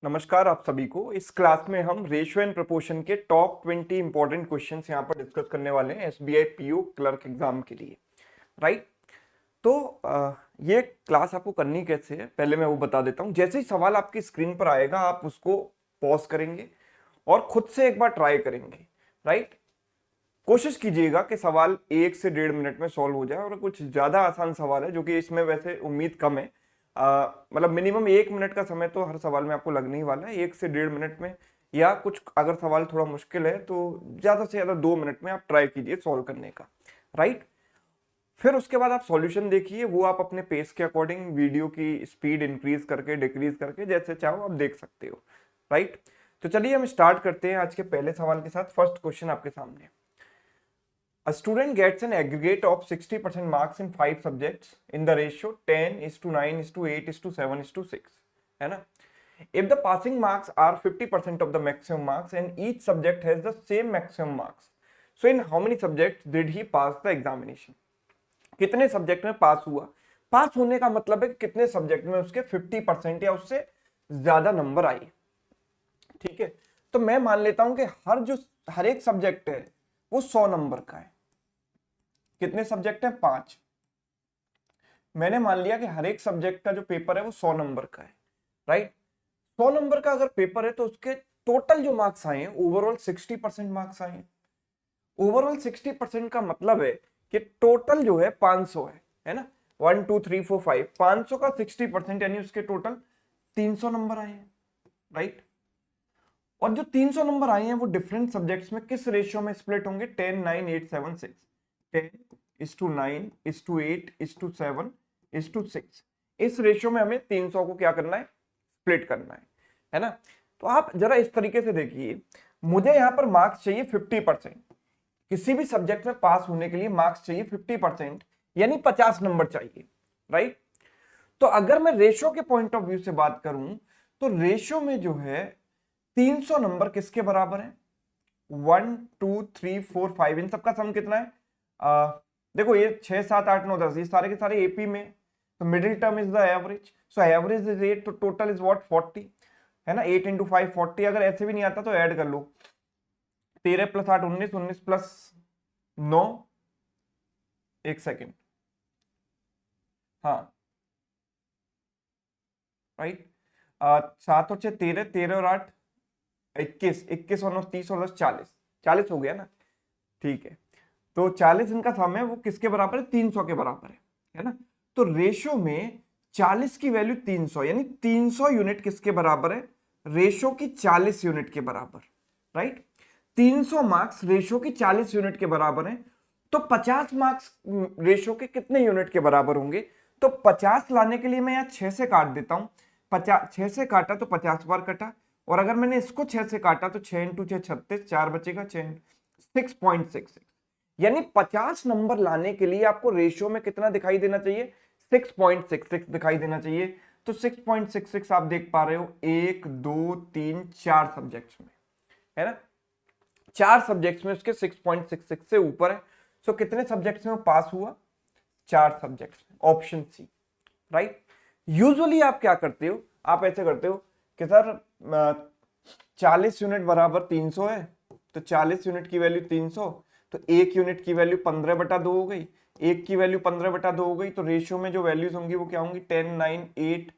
नमस्कार आप सभी को। इस क्लास में हम रेशियो एंड प्रोपोर्शन के टॉप 20 इंपॉर्टेंट क्वेश्चंस यहाँ पर डिस्कस करने वाले हैं एसबीआई पीओ क्लर्क एग्जाम के लिए। राइट। तो ये क्लास आपको करनी कैसे है पहले मैं वो बता देता हूँ। जैसे ही सवाल आपकी स्क्रीन पर आएगा आप उसको पॉज करेंगे और खुद से एक बार ट्राई करेंगे। राइट। कोशिश कीजिएगा कि सवाल 1 से 1.5 मिनट में सॉल्व हो जाए, और कुछ ज्यादा आसान सवाल है जो कि इसमें वैसे उम्मीद कम है। मतलब मिनिमम 1 मिनट का समय तो हर सवाल में आपको लगने ही वाला है, 1 से 1.5 मिनट में। या कुछ अगर सवाल थोड़ा मुश्किल है तो ज्यादा से ज्यादा 2 मिनट में आप ट्राई कीजिए सॉल्व करने का। राइट। फिर उसके बाद आप सॉल्यूशन देखिए, वो आप अपने पेस के अकॉर्डिंग वीडियो की स्पीड इंक्रीज करके डिक्रीज करके जैसे चाहो आप देख सकते हो। राइट। तो चलिए हम स्टार्ट करते हैं आज के पहले सवाल के साथ। फर्स्ट क्वेश्चन आपके सामने। A student gets an aggregate of 60% marks in 5 subjects in the ratio 10:9:8:7:6. है ना? If the passing marks are 50% of the maximum marks and each subject has the same maximum marks, so in how many subjects did he pass the examination? कितने subject में पास हुआ? पास होने का मतलब है कि कितने सब्जेक्ट में उसके 50% या उससे ज्यादा नंबर आए। ठीक है। तो मैं मान लेता हूं कि हर एक सब्जेक्ट है वो 100 नंबर का है। कितने सब्जेक्ट हैं? 5। मैंने मान लिया कि हर एक सब्जेक्ट का जो पेपर है वो 100 नंबर का है। राइट। 100 नंबर का अगर पेपर है तो उसके टोटल जो मार्क्स आए हैं ओवरऑल 60% मार्क्स आए हैं। ओवरऑल 60% का मतलब है कि टोटल जो है 500 है ना? 1 2 3 4 5 500 का 60% यानी उसके टोटल 300 नंबर आए हैं। राइट। और जो 300 नंबर आए हैं वो डिफरेंट सब्जेक्ट्स में किस रेशियो में स्प्लिट होंगे? 10:9:8:7:6। 10:9:8:7:6। इस रेशियो में हमें 300 को क्या करना है? स्प्लिट करना है ना? तो आप जरा इस तरीके से देखिए, मुझे यहां पर मार्क्स चाहिए 50%। किसी भी सब्जेक्ट में पास होने के लिए मार्क्स चाहिए 50%, यानी 50 नंबर चाहिए। राइट। तो अगर मैं रेशियो के पॉइंट ऑफ व्यू से बात करूं तो रेशियो में जो है 300 नंबर किसके बराबर है? 1 2 3 4 5, इन सबका सम कितना है? देखो ये 6 7 8 9 10 ये सारे के सारे एपी में, तो middle term is the average, so average is 8, तो टोटल इज व्हाट? 40 है ना? 8 × 5 40। अगर ऐसे भी नहीं आता तो ऐड कर लो, 13 + 8 19, 19 + 9, एक सेकेंड, हाँ राइट। 7 और 6 13, 13 और 8 21, 21 और 9 30 और 10 40, 40 हो गया ना? ठीक है। तो 40 इनका सम है, वो किसके बराबर है? 300 के बराबर है ना? तो रेशियो में 40 की वैल्यू 300, यानी 300 यूनिट किसके बराबर है? रेशियो की 40 यूनिट के बराबर। राइट। 300 मार्क्स रेशियो की 40 यूनिट के बराबर है, तो 50 मार्क्स रेशियो के कितने यूनिट के बराबर होंगे? तो 50 लाने के लिए मैं यहाँ 6 से काट देता हूं। 6 से काटा तो 50 बार कटा, और अगर मैंने इसको 6 से काटा तो 6 × 6 36, 4 बचेगा 6, 6.66। यानी 50 नंबर लाने के लिए आपको रेशियो में कितना दिखाई देना चाहिए? 6.66 दिखाई देना चाहिए। तो 6.66 आप देख पा रहे हो 1 2 3 4 सब्जेक्ट्स में, है ना? 4 सब्जेक्ट्स में उसके 6.66 से ऊपर है। सो कितने सब्जेक्ट्स में पास हुआ? 4 सब्जेक्ट्स में, ऑप्शन सी। राइट। यूजुअली आप क्या करते हो? आप ऐसे करते हो कि सर 40 यूनिट बराबर 300 है, तो 40 यूनिट की वैल्यू 300, तो 1 यूनिट की वैल्यू 15/2 हो गई। 1 की वैल्यू 15/2 हो गई, तो रेशियो में जो वैल्यूज होंगी वो क्या होंगी? 10 9 8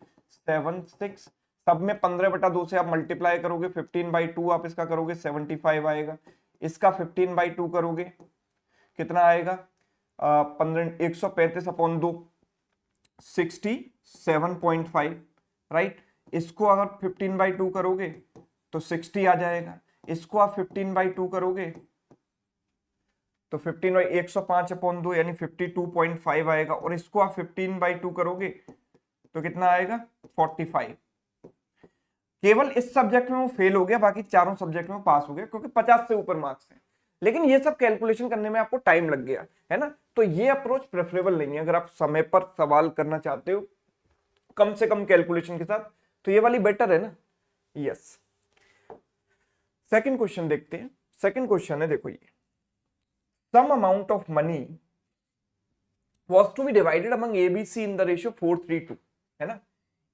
7 6। सब में 15/2 से आप मल्टीप्लाई करोगे, 15/2 आप इसका करोगे 75 आएगा। इसका 15/2 करोगे कितना आएगा? 15 135/2, 67.5। राइट। इसको अगर 15/2 करोगे तो 60 आ जाएगा। इसको आप 15/2 करोगे तो 105/2 यानी 52.5 आएगा, और इसको आप 15/2 करोगे तो कितना आएगा? 45। केवल इस सब्जेक्ट में वो फेल हो गया, बाकी चारों सब्जेक्ट में पास हो गया क्योंकि 50 से ऊपर मार्क्स है। लेकिन ये सब कैलकुलेशन करने में आपको टाइम लग गया, है ना? तो ये अप्रोच प्रेफरेबल नहीं है अगर आप समय पर सवाल करना चाहते हो कम से कम कैलकुलेशन के साथ, तो ये वाली बेटर है ना? यस। सेकंड क्वेश्चन देखते हैं। सेकंड क्वेश्चन है, देखो ये, some amount of money was to be divided among ABC in the ratio 4:3:2, है ना?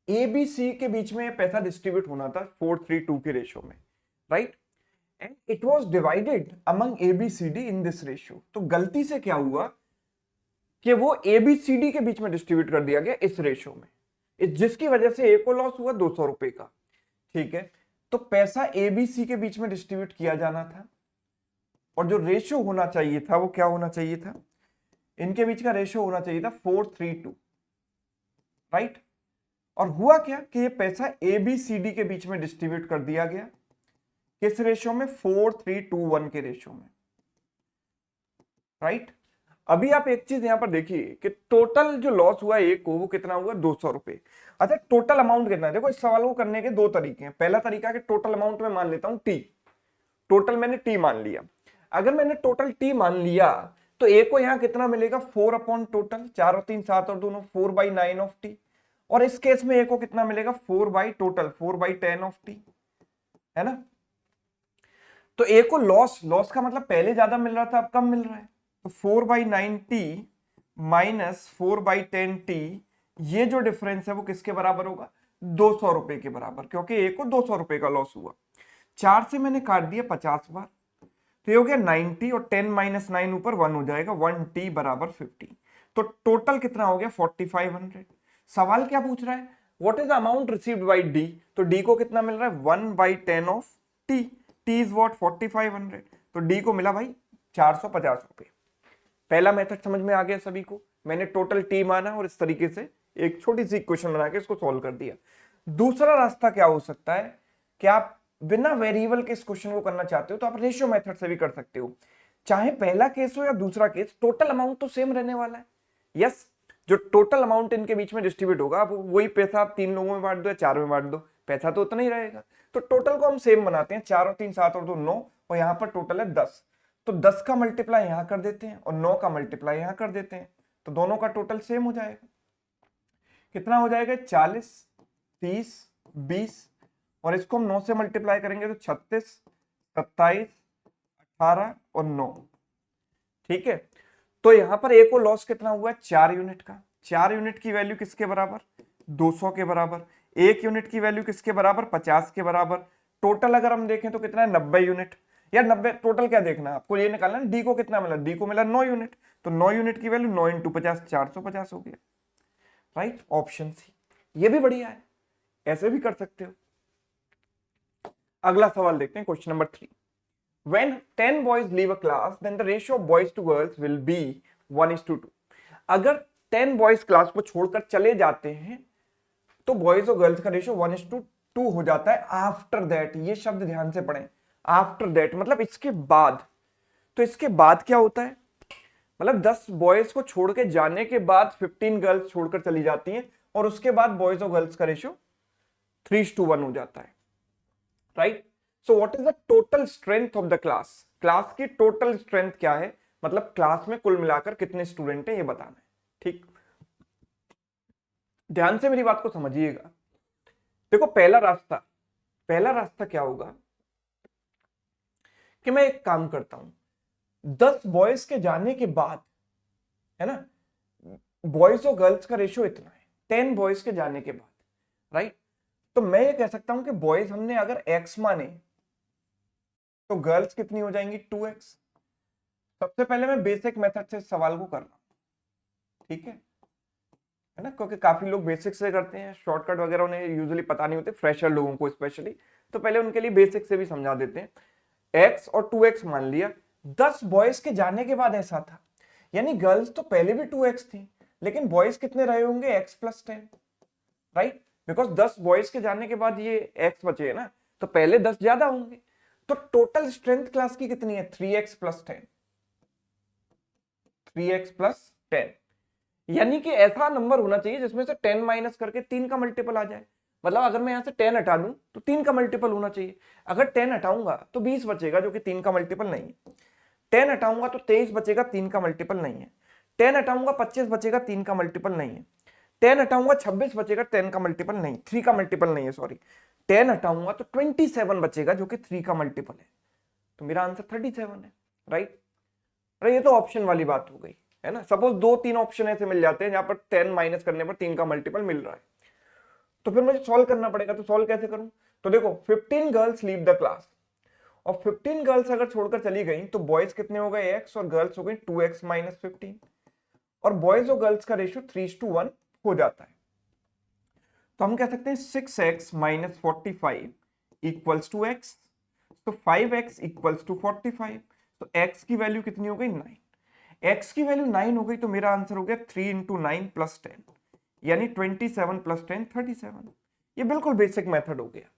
ए बी सी के बीच में पैसा डिस्ट्रीब्यूट होना था 4:3:2 के रेशियो में, right, and it was divided among A B C D in this ratio. तो गलती से क्या हुआ कि वो ए बी सी डी के बीच में डिस्ट्रीब्यूट कर दिया गया इस रेशियो में, जिसकी वजह से ए को लॉस हुआ 200 रुपए का, ठीक है। तो पैसा ए बी सी के बीच में डिस्ट्रीब्यूट किया जाना था, और जो रेशियो होना चाहिए था वो क्या होना चाहिए था, इनके बीच का रेशियो होना चाहिए था 4:3:2, राइट। और हुआ क्या कि ये पैसा ए बी सी डी के बीच में डिस्ट्रीब्यूट कर दिया गया, किस रेशियो में, 4:3:1 के रेशियो में, राइट। अभी आप एक चीज यहां पर देखिए कि टोटल जो लॉस हुआ एक को, वो कितना हुआ, 200 रुपए। अच्छा, टोटल अमाउंट कितना है, देखो इस सवाल को करने के दो तरीके हैं। पहला तरीका है कि टोटल अमाउंट में मान लेता हूं टी, टोटल मैंने टी मान लिया। अगर मैंने टोटल टी मान लिया तो ए को यहां कितना मिलेगा, 4 अपॉन टोटल, 4 और 3 7 और दोनों 4/9 ऑफ टी। और इस केस में ए को कितना मिलेगा, 4 बाई टोटल 4/10 ऑफ टी, है ना। तो ए को लॉस का मतलब पहले ज्यादा मिल रहा था, अब कम मिल रहा है। तो 4/9 टी माइनस 4/10 टी, ये जो डिफरेंस है वो किसके बराबर होगा, 200 रुपए के बराबर, क्योंकि ए को 200 रुपए का लॉस हुआ। 4 से मैंने काट दिया 50 बार, तो ये हो गया 90, और 10 माइनस 9 ऊपर 1 हो जाएगा, 1t बराबर 50। तो टोटल कितना हो गया, 4500। सवाल क्या पूछ रहा है, what is the amount received bye D, तो डी को कितना मिल रहा है, 1/10 of T, T is what, 4500। तो डी को मिला भाई 450 रुपए। पहला मेथड समझ में आ गया सभी को, मैंने टोटल टी माना और इस तरीके से एक छोटी सी इक्वेशन बना के इसको सॉल्व कर दिया। दूसरा रास्ता क्या हो सकता है कि आप बिना वेरिएबल के इस क्वेश्चन को करना चाहते हो तो आप रेशियो मेथड से भी कर सकते हो। चाहे पहला केस हो या दूसरा केस, टोटल अमाउंट तो सेम रहने वाला है। यस, जो टोटल अमाउंट इनके बीच में डिस्ट्रीब्यूट होगा, आप वही पैसा आप 3 लोगों में बांट दो या 4 में बांट दो, पैसा तो उतना ही रहेगा। तो टोटल को हम सेम बनाते हैं, 4 और 3 7 और 2 9, और यहाँ पर टोटल है 10। तो 10 का मल्टीप्लाई यहाँ कर देते हैं और 9 का मल्टीप्लाई यहाँ कर देते हैं, तो दोनों का टोटल सेम हो जाएगा। कितना हो जाएगा, 40 30 20, और इसको हम 9 से मल्टीप्लाई करेंगे तो 36 27 18 और 9, ठीक है। तो यहां पर ए को लॉस कितना हुआ है, 4 यूनिट का। 4 यूनिट की वैल्यू किसके बराबर, 200 के बराबर। 1 यूनिट की वैल्यू किसके बराबर, 50 के बराबर। टोटल अगर हम देखें तो कितना है, 90 यूनिट। यार 90, टोटल क्या देखना है आपको, ये निकालना है डी को कितना मिला, डी को मिला 9 यूनिट, तो 9 यूनिट की वैल्यू 9 × 50 450 हो गया, राइट, ऑप्शन सी। ये भी बढ़िया है, ऐसे भी कर सकते हो। अगला सवाल देखते हैं, question number 3। When 10 boys leave a class, then the ratio of boys to girls will be 1:2। अगर 10 boys क्लास को छोड़कर चले जाते हैं तो बॉयज और गर्ल्स का रेशियो 1:2 हो जाता है। आफ्टर दैट, ये शब्द ध्यान से पढ़ें, आफ्टर दैट मतलब इसके बाद। तो इसके बाद क्या होता है, मतलब 10 बॉयज को छोड़ के जाने के बाद 15 गर्ल्स छोड़कर चली जाती हैं, और उसके बाद बॉयज और गर्ल्स का रेशियो 3:1 हो जाता है, right. So what is the total strength of the class, class की टोटल स्ट्रेंथ क्या है, मतलब क्लास में कुल मिलाकर कितने स्टूडेंट हैं ये बताना है, ठीक। ध्यान से मेरी बात को समझिएगा। देखो पहला रास्ता क्या होगा कि मैं एक काम करता हूं, 10 बॉयज के जाने के बाद, है ना, बॉयज और गर्ल्स का रेशियो इतना है 10 बॉयज के जाने के बाद, राइट। तो मैं ये कह सकता हूं कि बॉयज हमने अगर x माने तो गर्ल्स कितनी हो जाएंगी, 2x। सबसे पहले मैं बेसिक मेथड से इस सवाल को कर रहा हूं, ठीक है ना, क्योंकि काफी लोग बेसिक से करते हैं, शॉर्टकट वगैरह उन्हें यूजुअली पता नहीं होते, फ्रेशर लोगों को स्पेशली, तो पहले उनके लिए बेसिक से भी समझा देते हैं। x और 2x मान लिया, 10 बॉयज के जाने के बाद ऐसा था, यानी गर्ल्स तो पहले भी 2x थी, लेकिन बॉयज कितने रहे होंगे, x + 10, राइट, बिकॉज 10 बॉयज के जाने के बाद ये x बचे है ना, तो पहले 10 ज्यादा होंगे। तो टोटल स्ट्रेंथ क्लास की कितनी है, 3x + 10, 3x + 10, यानी कि ऐसा नंबर होना चाहिए जिसमें से 10 माइनस करके 3 का मल्टीपल आ जाए। मतलब अगर मैं यहां से 10 हटा दूं तो 3 का मल्टीपल होना चाहिए। अगर 10 हटाऊंगा तो 20 बचेगा, जो कि 3 का मल्टीपल नहीं है। 10 हटाऊंगा तो 23 बचेगा, 3 का मल्टीपल नहीं है। 10 हटाऊंगा 25 बचेगा, 3 का मल्टीपल नहीं है। 10 हटाऊंगा 26 बचेगा, 10 का मल्टीपल नहीं, 3 का मल्टीपल नहीं है, सॉरी। 10 हटाऊंगा तो 27 बचेगा, जो कि 3 का मल्टीपल है। तो मेरा आंसर 37 है, राइट। अरे ये तो ऑप्शन वाली बात हो गई, है ना। सपोज 2-3 ऑप्शन ऐसे मिल जाते हैं जहां पर 10 माइनस करने पर 3 का मल्टीपल मिल रहा है, तो फिर मुझे सॉल्व करना पड़ेगा, तो सॉल्व कैसे करूं? तो देखो 15 गर्ल्स लीव द क्लास, और 15 गर्ल्स अगर छोड़कर चली गई तो बॉयज कितने हो गए x और गर्ल्स हो गई 2x माइनस 15, और बॉयज और गर्ल्स का रेशियो 3:1 हो जाता है। तो हम कह सकते हैं 6x minus 45 equals to x, तो 5x इक्वल्स टू 45, तो x की वैल्यू कितनी हो गई 9, x की वैल्यू 9 हो गई, तो मेरा आंसर हो गया 3 इंटू 9 प्लस 10, यानी 27 प्लस 10 37। ये बिल्कुल बेसिक मेथड हो गया,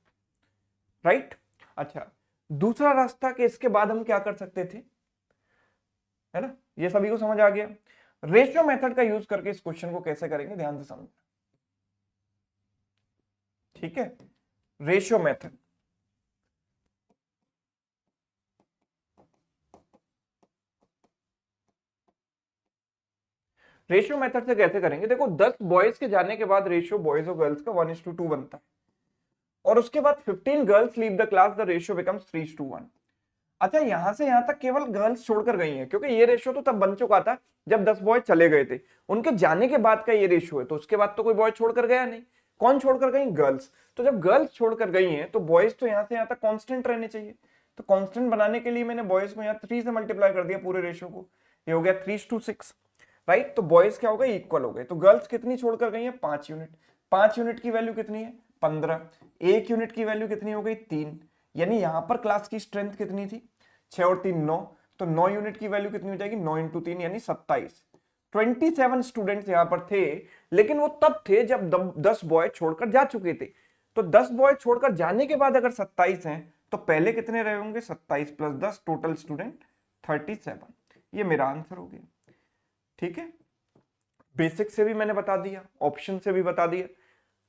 राइट। अच्छा, दूसरा रास्ता कि इसके बाद हम क्या कर सकते थे, है ना, ये सभी को समझ आ गया। रेशियो मेथड का यूज करके इस क्वेश्चन को कैसे करेंगे, ध्यान से समझना, ठीक है। रेशियो मेथड, रेशियो मेथड से कैसे करेंगे, देखो 10 बॉयज के जाने के बाद रेशियो बॉयज और गर्ल्स का 1:2 बनता है, और उसके बाद 15 girls leave the class, the ratio becomes 3:1। अच्छा, यहां से यहां तक केवल गर्ल्स छोड़कर गई हैं, क्योंकि ये रेशियो तो तब बन चुका था जब 10 बॉय चले गए थे, उनके जाने के बाद का ये रेशियो है, तो उसके बाद तो कोई बॉय छोड़कर गया नहीं। कौन छोड़कर गई? गर्ल्स। तो जब गर्ल्स छोड़कर गई हैं तो बॉयज तो यहां से यहां तक कांस्टेंट रहने चाहिए, तो कांस्टेंट बनाने के लिए मैंने बॉयज को यहाँ 3 से मल्टीप्लाई कर दिया पूरे रेशियो को, ये हो गया 3:6, राइट। तो बॉयज क्या हो गए? इक्वल हो गए। तो गर्ल्स कितनी छोड़कर गई है? 5 यूनिट। 5 यूनिट की वैल्यू कितनी है? 15। 1 यूनिट की वैल्यू कितनी हो गई? 3। यानी यहां पर क्लास की स्ट्रेंथ कितनी थी? 6 और 3 9, तो 9 यूनिट की वैल्यू कितनी हो जाएगी? 9 इंटू 3 यानी 27। 27 स्टूडेंट्स यहां पर थे, लेकिन वो तब थे जब 10 बॉय छोड़कर जा चुके थे। तो 10 बॉय छोड़कर जाने के बाद अगर 27 हैं तो पहले कितने रहे होंगे? 27 प्लस 10, टोटल स्टूडेंट 37। ये मेरा आंसर हो गया, ठीक है। बेसिक से भी मैंने बता दिया, ऑप्शन से भी बता दिया,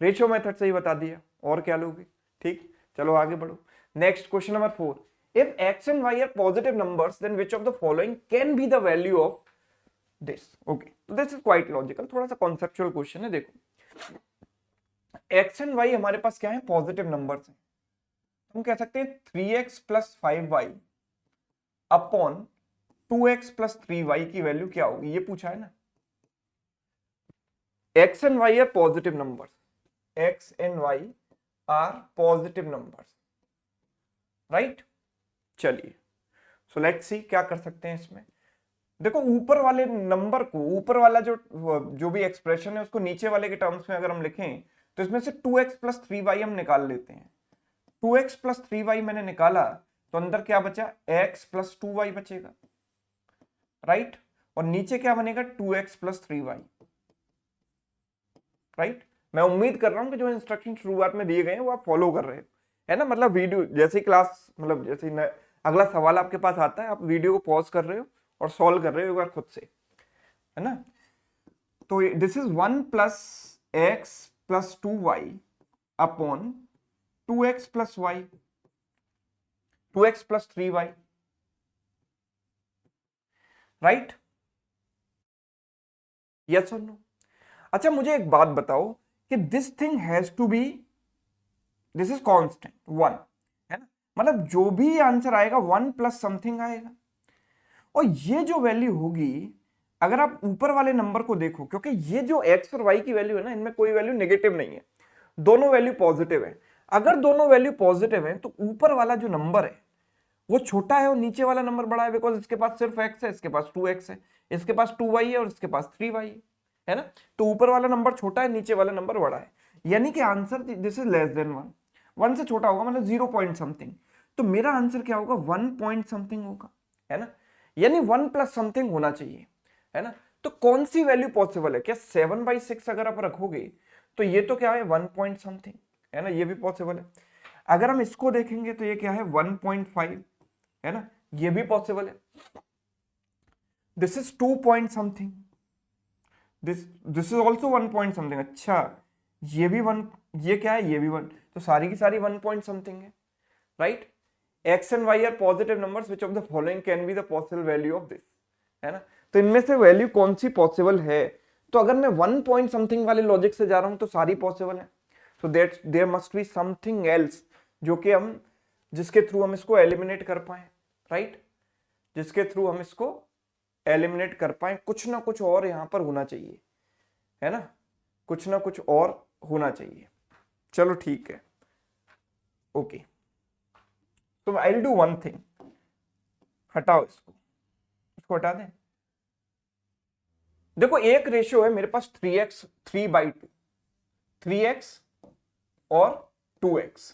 रेशियो मेथड से ही बता दिया, और क्या लोगे? ठीक, चलो आगे बढ़ो। Next question number 4, if x and y are positive numbers then which of the following can be the value of this? Okay, so this is quite logical, थोड़ा सा conceptual question है। देखो x and y हमारे पास क्या है? Positive numbers हैं। हम कह सकते हैं 3x plus 5y upon 2x plus 3y की वैल्यू क्या होगी, ये पूछा है ना। x and y are positive numbers, x and y are positive numbers, right? चलिए, सो लेट्स सी क्या कर सकते हैं इसमें। देखो ऊपर वाले नंबर को, ऊपर वाला जो भी एक्सप्रेशन है उसको नीचे वाले के टर्म्स में अगर हम लिखें तो इसमें से 2x प्लस 3y हम निकाल लेते हैं। 2x प्लस 3y मैंने निकाला तो अंदर क्या बचा? x प्लस 2y बचेगा, राइट। और नीचे क्या बनेगा? 2x plus 3y, right. मैं उम्मीद कर रहा हूं कि जो इंस्ट्रक्शन शुरुआत में दिए गए हैं वो आप फॉलो कर रहे हो, है ना। मतलब वीडियो जैसे ही क्लास, मतलब जैसे ही अगला सवाल आपके पास आता है आप वीडियो को पॉज कर रहे हो और सॉल्व कर रहे हो एक बार खुद से, है ना। तो this is 1 plus x plus 2y upon 2x plus y, 2x plus 3y, right. Yes और नो? अच्छा मुझे एक बात बताओ कि this thing has to be, this is constant 1, है ना। मतलब जो भी आंसर आएगा 1 प्लस समथिंग आएगा, और ये जो वैल्यू होगी अगर आप ऊपर वाले नंबर को देखो, क्योंकि ये जो x और y की वैल्यू है ना, इनमें कोई वैल्यू नेगेटिव नहीं है, दोनों वैल्यू पॉजिटिव है। अगर दोनों वैल्यू पॉजिटिव है तो ऊपर वाला जो नंबर है वो छोटा है और नीचे वाला नंबर बड़ा है, बिकॉज इसके पास सिर्फ x है, इसके पास 2x है, इसके पास 2y है और इसके पास 3y है ना। तो ऊपर वाला नंबर छोटा है, नीचे वाला नंबर बड़ा है, यानी कि answer this is less than 1, 1 से छोटा होगा, मतलब 0 पॉइंट समथिंग। तो मेरा आंसर क्या होगा? 1 पॉइंट समथिंग होगा, है ना। यानी 1 प्लस समथिंग होना चाहिए, है ना। तो कौन सी वैल्यू पॉसिबल है? क्या 7/6 अगर आप रखोगे तो ये तो क्या है? 1 पॉइंट समथिंग, है ना, ये भी पॉसिबल है। अगर हम इसको देखेंगे तो ये क्या है? 1.5, है ना, ये भी पॉसिबल है। This is 2 point something, this is also 1 point something. अच्छा ये भी 1, ये क्या है? ये भी 1, तो सारी की सारी 1 पॉइंट समथिंग है, right. x and y are positive numbers, which of the following can be the possible value of this, है ना। तो इनमें से वैल्यू कौन सी पॉसिबल है? तो अगर मैं 1 पॉइंट समथिंग वाले लॉजिक से जा रहा हूं तो सारी पॉसिबल है, so that there must be something else जो कि हम, जिसके थ्रू हम इसको एलिमिनेट कर पाए, राइट, जिसके थ्रू हम इसको एलिमिनेट कर पाए। कुछ ना कुछ और यहां पर होना चाहिए, है ना, कुछ ना कुछ और होना चाहिए, चलो ठीक है, ओके। तो I will do one thing, हटाओ इसको, इसको हटा दें। देखो एक रेशियो है मेरे पास 3x 3/2, 3x और 2x,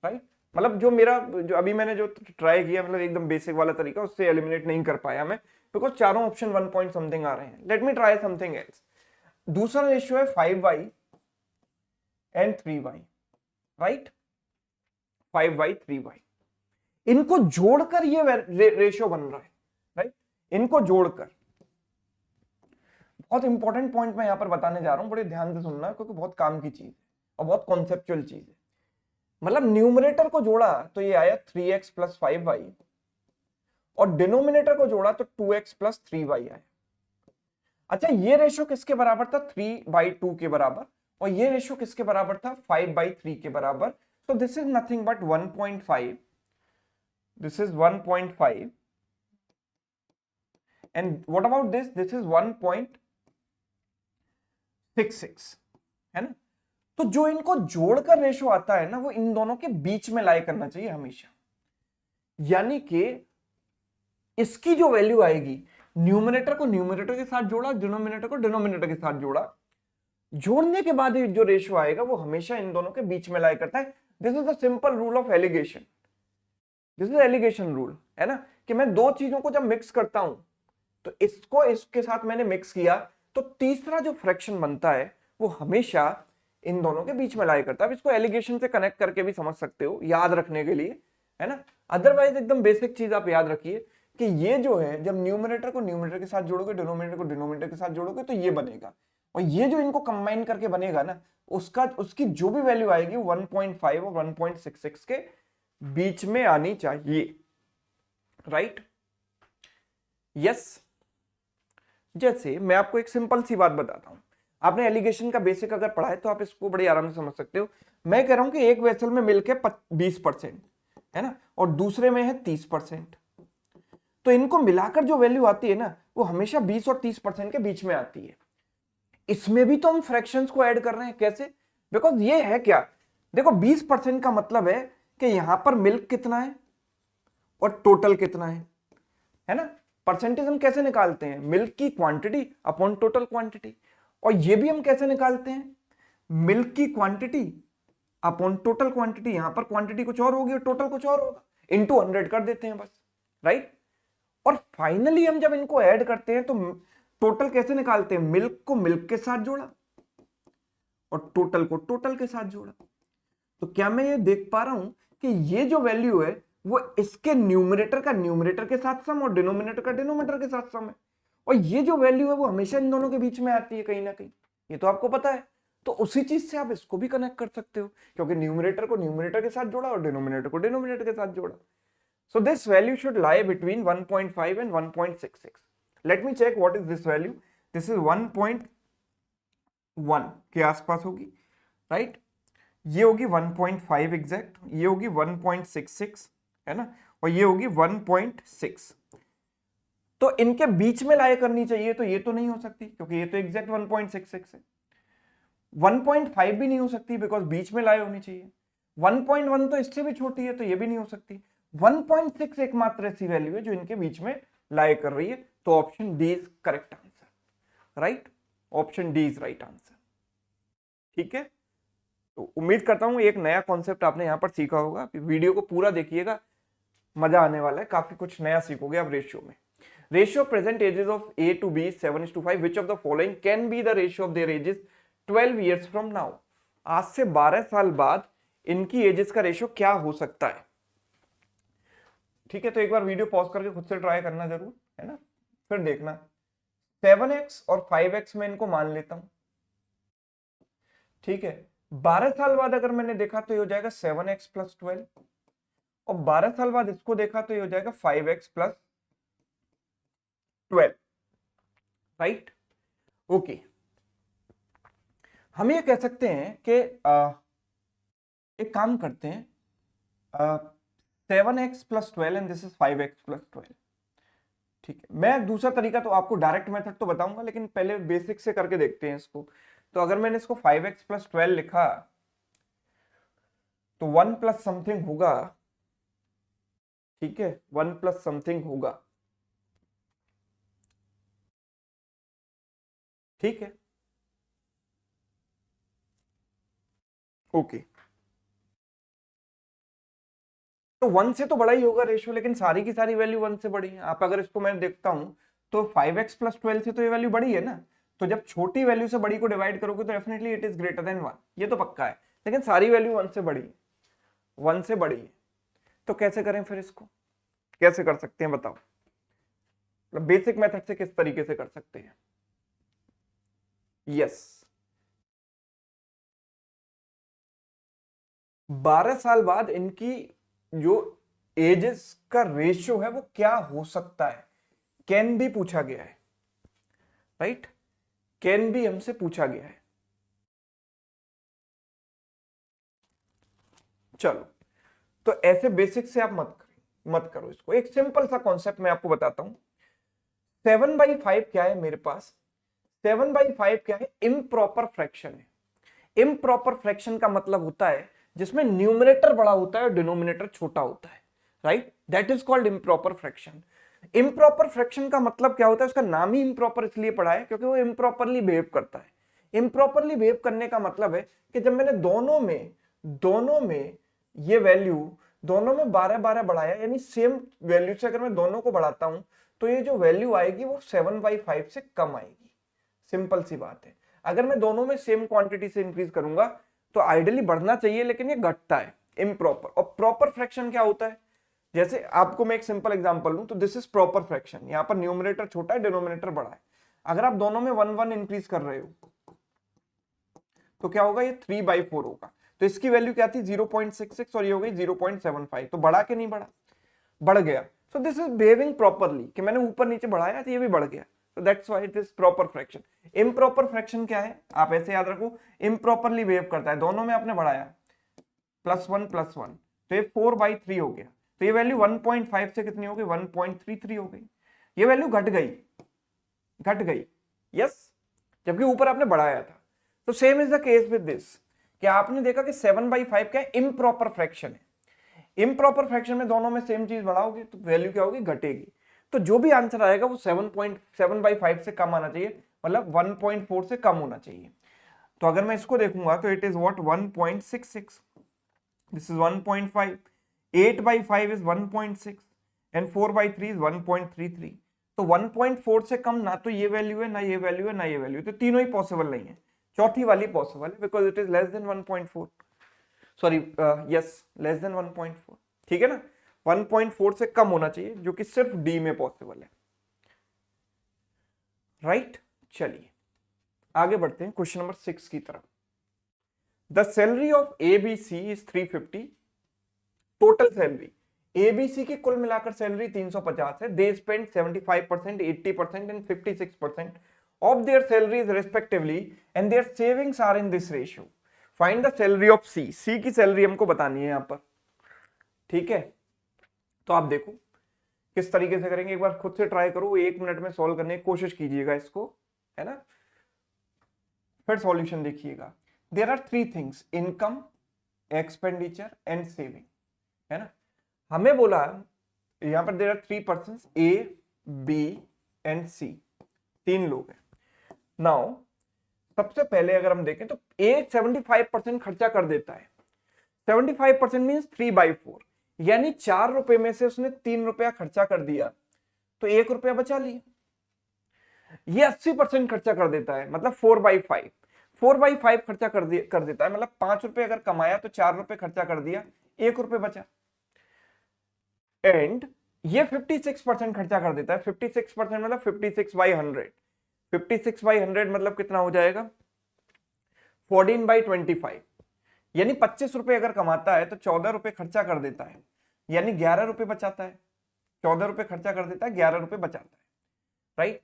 राइट। मतलब जो मेरा, जो अभी मैंने जो ट्राई किया, मतलब एकदम बेसिक वाला तरीका, उससे एलिमिनेट नहीं कर पाया मैं, बिकॉज चारों ऑप्शन 1 पॉइंट समथिंग आ रहे हैं। Let me try something else. दूसरा रेशियो है 5y and 3y, right, 5y 3y। इनको जोड़कर ये रेशियो बन रहा है, राइट, इनको जोड़कर। बहुत इंपॉर्टेंट पॉइंट मैं यहां पर बताने जा रहा हूं, बड़े ध्यान से सुनना, क्योंकि बहुत काम की चीज है और बहुत कॉन्सेप्चुअल चीज है। मतलब न्यूमरेटर को जोड़ा तो ये आया 3x प्लस 5y, और डिनोमिनेटर को जोड़ा तो 2x प्लस 3y आया। अच्छा, ये रेशियो किसके बराबर था? 3/2 के बराबर। और ये रेशियो किसके बराबर था? 5/3 के बराबर। तो this is nothing but 1.5, this is 1.5, and what about this? This is 1.66, है ना। तो जो इनको जोड़कर रेशियो आता है ना, वो इन दोनों के बीच में लाई करना चाहिए हमेशा। यानी कि इसकी जो वैल्यू आएगी, न्यूमरेटर को न्यूमरेटर के साथ जोड़ा, डिनोमिनेटर को डिनोमिनेटर के साथ जोड़ा, जोड़ने के बाद जो रेशियो आएगा वो हमेशा इन दोनों के बीच में लाई करता है। This is the simple rule of alligation, this is alligation rule, है ना, कि मैं दो चीजों को जब मिक्स करता हूं, तो इसको इसके साथ मैंने मिक्स किया, तो तीसरा जो फ्रैक्शन बनता है वो हमेशा इन दोनों के बीच में लाई करता है। इसको एलिगेशन से कनेक्ट करके भी समझ सकते हो, याद रखने के लिए, है ना। अदरवाइज एकदम बेसिक चीज आप याद रखिए कि ये जो है, जब न्यूमरेटर को न्यूमरेटर के साथ जोड़ोगे, डिनोमिनेटर को डिनोमिनेटर के साथ जोड़ोगे, तो ये बनेगा। और ये जो इनको कंबाइन करके बनेगा ना, उसकी जो भी वैल्यू आएगी 1.5 और 1.66 के बीच में आनी चाहिए, राइट। यस। जैसे मैं आपको एक सिंपल सी बात बताता हूं, आपने एलिगेशन का बेसिक अगर पढ़ा है तो आप इसको बड़े आराम से समझ सकते हो। मैं कह रहा हूं कि एक वेसल में मिल्क है 20%, है ना, और दूसरे में है 30%। तो इनको मिलाकर जो वैल्यू आती है ना, वो हमेशा 20 और 30% के बीच में आती है। इसमें भी तो हम फ्रैक्शंस को ऐड कर रहे हैं, कैसे? बिकॉज ये है क्या, देखो 20% का मतलब है कि यहां पर मिल्क कितना है और टोटल कितना है ना। परसेंटेज हम कैसे निकालते हैं? मिल्क की क्वांटिटी अपॉन टोटल क्वांटिटी। और ये भी हम कैसे निकालते हैं? मिल्क की क्वांटिटी अपॉन टोटल क्वांटिटी। यहां पर क्वांटिटी कुछ और होगी और टोटल कुछ और होगा, इनटू 100 कर देते हैं बस, राइट। और फाइनली हम जब इनको ऐड करते हैं तो टोटल कैसे निकालते हैं? मिल्क को मिल्क के साथ जोड़ा और टोटल को टोटल के साथ जोड़ा। तो क्या मैं ये देख पा रहा हूं कि ये जो वैल्यू है वो इसके न्यूमरेटर का न्यूमरेटर के साथ सम और डिनोमिनेटर का डिनोमिनेटर के साथ सम है, और ये जो वैल्यू है वो हमेशा इन दोनों के बीच में आती है कहीं ना कहीं, ये तो आपको पता है। तो उसी चीज से आप इसको भी कनेक्ट कर सकते हो, क्योंकि न्यूमरेटर को न्यूमरेटर के साथ जोड़ा और डिनोमिनेटर को डिनोमिनेटर के साथ जोड़ा। So this value should lie between 1.5 and 1.66. Let me check what is this value. This is 1.1 के आसपास होगी, राइट। ये होगी 1.5 एग्जैक्ट, ये होगी 1.66, है ना, और ये होगी 1.6। तो इनके बीच में लाए करनी चाहिए, तो ये तो नहीं हो सकती क्योंकि ये तो एग्जैक्ट 1.66 है। 1.5 भी नहीं हो सकती बिकॉज बीच में लाए होनी चाहिए। 1.1 तो इससे भी छोटी है, तो ये भी नहीं हो सकती। 1.6 एकमात्र ऐसी वैल्यू है जो इनके बीच में लाए कर रही है। तो option D is correct answer, right. Option D is right answer, ठीक है। तो उम्मीद करता हूं एक नया कॉन्सेप्ट आपने यहां पर सीखा होगा। वीडियो को पूरा देखिएगा, मजा आने वाला है, काफी कुछ नया सीखोगे आप रेशियो में। Ratio present ages of A to B 7:5, which of the following can be the ratio of their ages 12 years from now. आज से 12 साल बाद इनकी एजेस का रेशियो क्या हो सकता है, ठीक है। तो एक बार वीडियो पॉज करके खुद से ट्राई करना जरूर, है ना, फिर देखना। 7x और 5x में इनको मान लेता हूं, ठीक है। 12 साल बाद अगर मैंने देखा तो ये हो जाएगा 7x प्लस 12, और 12 साल बाद इसको देखा तो ये हो जाएगा 5x प्लस 12, राइट। ओके, हम ये कह सकते हैं कि एक काम करते हैं, 7x plus 12 and this is 5x plus 12, ठीक है। मैं दूसरा तरीका तो आपको डायरेक्ट मेथड तो बताऊंगा, लेकिन पहले बेसिक से करके देखते हैं इसको। तो अगर मैंने इसको 5x प्लस 12 लिखा तो 1 प्लस समथिंग होगा, ठीक है, 1 प्लस समथिंग होगा, ठीक है, ओके। तो 1 से तो बड़ा ही होगा रेशियो, लेकिन सारी की सारी वैल्यू 1 से बड़ी है। आप अगर इसको मैं देखता हूं तो 5x प्लस 12 से तो ये वैल्यू बड़ी है ना, तो जब छोटी वैल्यू से बड़ी को डिवाइड करोगे तो definitely it is greater than 1, ये तो पक्का है। लेकिन सारी वैल्यू 1 से बड़ी है, 1 से बड़ी है, तो कैसे करें फिर इसको, कैसे कर सकते हैं बताओ, बेसिक मेथड से किस तरीके से कर सकते हैं? यस, 12 साल बाद इनकी जो एजेस का रेशियो है वो क्या हो सकता है, कैन भी पूछा गया है, राइट, कैन भी हमसे पूछा गया है। चलो, तो ऐसे बेसिक से आप मत करो इसको, एक सिंपल सा कॉन्सेप्ट मैं आपको बताता हूं। 7/5 क्या है मेरे पास, 7/5 क्या है, इम्प्रॉपर फ्रैक्शन है। इम्प्रॉपर फ्रैक्शन का मतलब होता है जिसमें न्यूमरेटर बड़ा होता है और डिनोमिनेटर छोटा होता है, right, that is called improper fraction. Improper fraction का मतलब क्या होता है, उसका नाम ही इम्प्रॉपर इसलिए पड़ा है क्योंकि वो इम्प्रॉपरली बिहेव करता है। इम्प्रॉपरली बिहेव करने का मतलब है कि जब मैंने दोनों में ये वैल्यू, दोनों में 12/12 बढ़ाया, यानी सेम वैल्यू से अगर मैं दोनों को बढ़ाता हूं तो ये जो वैल्यू आएगी वो 7/5 से कम आएगी। सिंपल सी बात है। अगर मैं दोनों में सेम क्वांटिटी से इंक्रीज करूंगा तो आइडियली बढ़ना चाहिए, लेकिन ये घटता है, इम्प्रॉपर। और प्रॉपर फ्रैक्शन क्या होता है, जैसे आपको मैं एक सिंपल एग्जांपल लूं तो दिस इज प्रॉपर फ्रैक्शन, यहां पर न्यूमरेटर छोटा है, डिनोमिनेटर बड़ा है। अगर आप दोनों में 1 इंक्रीज कर रहे हो तो क्या होगा, ये 3/4 होगा। तो इसकी वैल्यू क्या थी, 0.66, और ये हो गई 0.75। तो बढ़ा के नहीं बढ़ा, बढ़ गया। सो दिस इज बिहेविंग प्रॉपरली, कि मैंने ऊपर नीचे बढ़ाया तो ये भी बढ़ गया, so that's why it is proper fraction। Improper fraction क्या है, आप ऐसे याद रखो, इम्प्रॉपरली बिहेव करता है। दोनों में आपने बढ़ाया, +1 तो ये 4/3 हो गया, तो ये वैल्यू 1.5 से कितनी हो गई, 1.33 हो गई। ये वैल्यू घट गई, यस, जबकि ऊपर आपने बढ़ाया था। तो same is the case with this, कि आपने देखा कि 7/5 क्या है, इम्प्रॉपर फ्रैक्शन है। इम्प्रॉपर फ्रैक्शन में दोनों में सेम चीज बढ़ाओगे तो वैल्यू क्या होगी, घटेगी। तो जो भी आंसर आएगा वो 7/5 से कम आना चाहिए, मतलब 1.4 से कम होना चाहिए। तो अगर मैं इसको देखूंगा तो it is what, 1.66, this is 1.5, 8/5 is 1.6 and 4/3 is 1.33। तो 1.4 से कम ना तो ये वैल्यू है, ना ये वैल्यू है, ना ये वैल्यू है, तो तीनों ही पॉसिबल नहीं है। चौथी वाली पॉसिबल है, because it is less than 1.4, sorry, yes, less than 1.4, ठीक है ना। 1.4 से कम होना चाहिए, जो कि सिर्फ डी में पॉसिबल है, राइट। चलिए आगे बढ़ते हैं क्वेश्चन नंबर 6 की तरफ। The salary of ABC is 350, total salary ABC की कुल मिलाकर सैलरी 350 है। They spend 75%, 80% and 56% of their salaries respectively and their savings are in this ratio. Find the salary of C. C की salary हमको बतानी है यहां पर, ठीक है। तो आप देखो किस तरीके से करेंगे, एक बार खुद से ट्राई करो, 1 मिनट में सॉल्व करने की कोशिश कीजिएगा इसको, है ना, फिर सॉल्यूशन देखिएगा। There are 3 things, income, expenditure and saving, है ना। हमें बोला यहां पर there are 3 persons, A, B and C, 3 लोग हैं। नाउ सबसे पहले अगर हम देखें तो ए 75% खर्चा कर देता है। 75% मीन्स 3/4, यानी 4 रुपए में से उसने 3 रुपया खर्चा कर दिया, तो 1 रुपया बचा लिया। ये 80% खर्चा कर देता है, मतलब 4/5, 4/5 खर्चा कर देता है, मतलब 5 रुपए अगर कमाया तो 4 रुपए खर्चा कर दिया, 1 रुपए बचा। एंड ये 56% खर्चा कर देता है। 56% मतलब 56/100, 56/100 मतलब कितना हो जाएगा, 14/25, यानी 25 रुपए अगर कमाता है तो 14 रुपए खर्चा कर देता है, यानी 11 रुपए बचाता है। 14 रुपए खर्चा कर देता है, 11 रुपए बचाता है, राइट।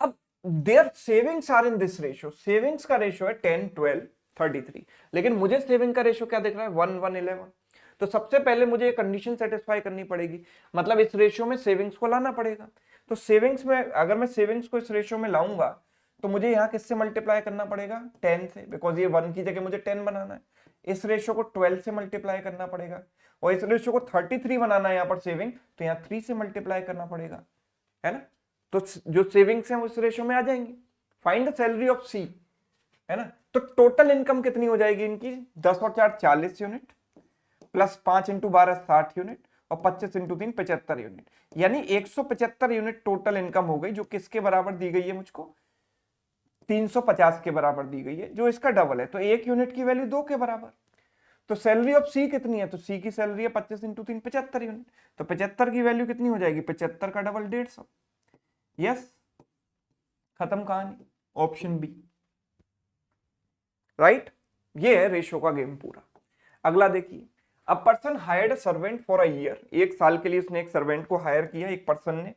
अब their savings are in this ratio, savings का रेशियो है 10, 12, 33, लेकिन मुझे सेविंग का रेशियो क्या दिख रहा है, 1, 1, 11। तो सबसे पहले मुझे ये कंडीशन सेटिस्फाई करनी पड़ेगी, मतलब इस रेशियो में सेविंग्स को लाना पड़ेगा। तो सेविंग्स में अगर मैं सेविंग्स को इस रेशियो में लाऊंगा तो मुझे यहाँ किससे मल्टीप्लाई करना पड़ेगा, 10 से, बिकॉज ये 1 की जगह मुझे 10 बनाना है। इस रेशियो को 12 से मल्टीप्लाई करना पड़ेगा, और इस रेशियो को 33 बनाना है यहाँ पर सेविंग, तो यहाँ 3 से मल्टीप्लाई करना पड़ेगा, है ना। तो जो सेविंग्स हैं वो इस रेशियो में आ जाएंगी। फाइंड द सैलरी ऑफ सी, है ना। तो टोटल इनकम कितनी हो जाएगी इनकी, 10 और 4 40 यूनिट, प्लस 5 इंटू 12 60 यूनिट, और 25 इंटू 3 75 यूनिट, यानी 175 यूनिट टोटल इनकम हो गई, जो किसके बराबर दी गई है मुझको, 350 के बराबर दी गई है, जो इसका डबल है। तो एक यूनिट की वैल्यू 2 के बराबर। तो सैलरी ऑफ सी कितनी है, तो सी की सैलरी है 25 इंटू 3 75 यूनिट। तो 75 की वैल्यू कितनी हो जाएगी, 75 का डबल 150। यस, खत्म कहानी, ऑप्शन बी, राइट। ये है रेशियो का गेम पूरा। अगला देखिए, a person hired a servant for a year, एक साल के लिए उसने एक सर्वेंट को हायर किया, एक पर्सन ने,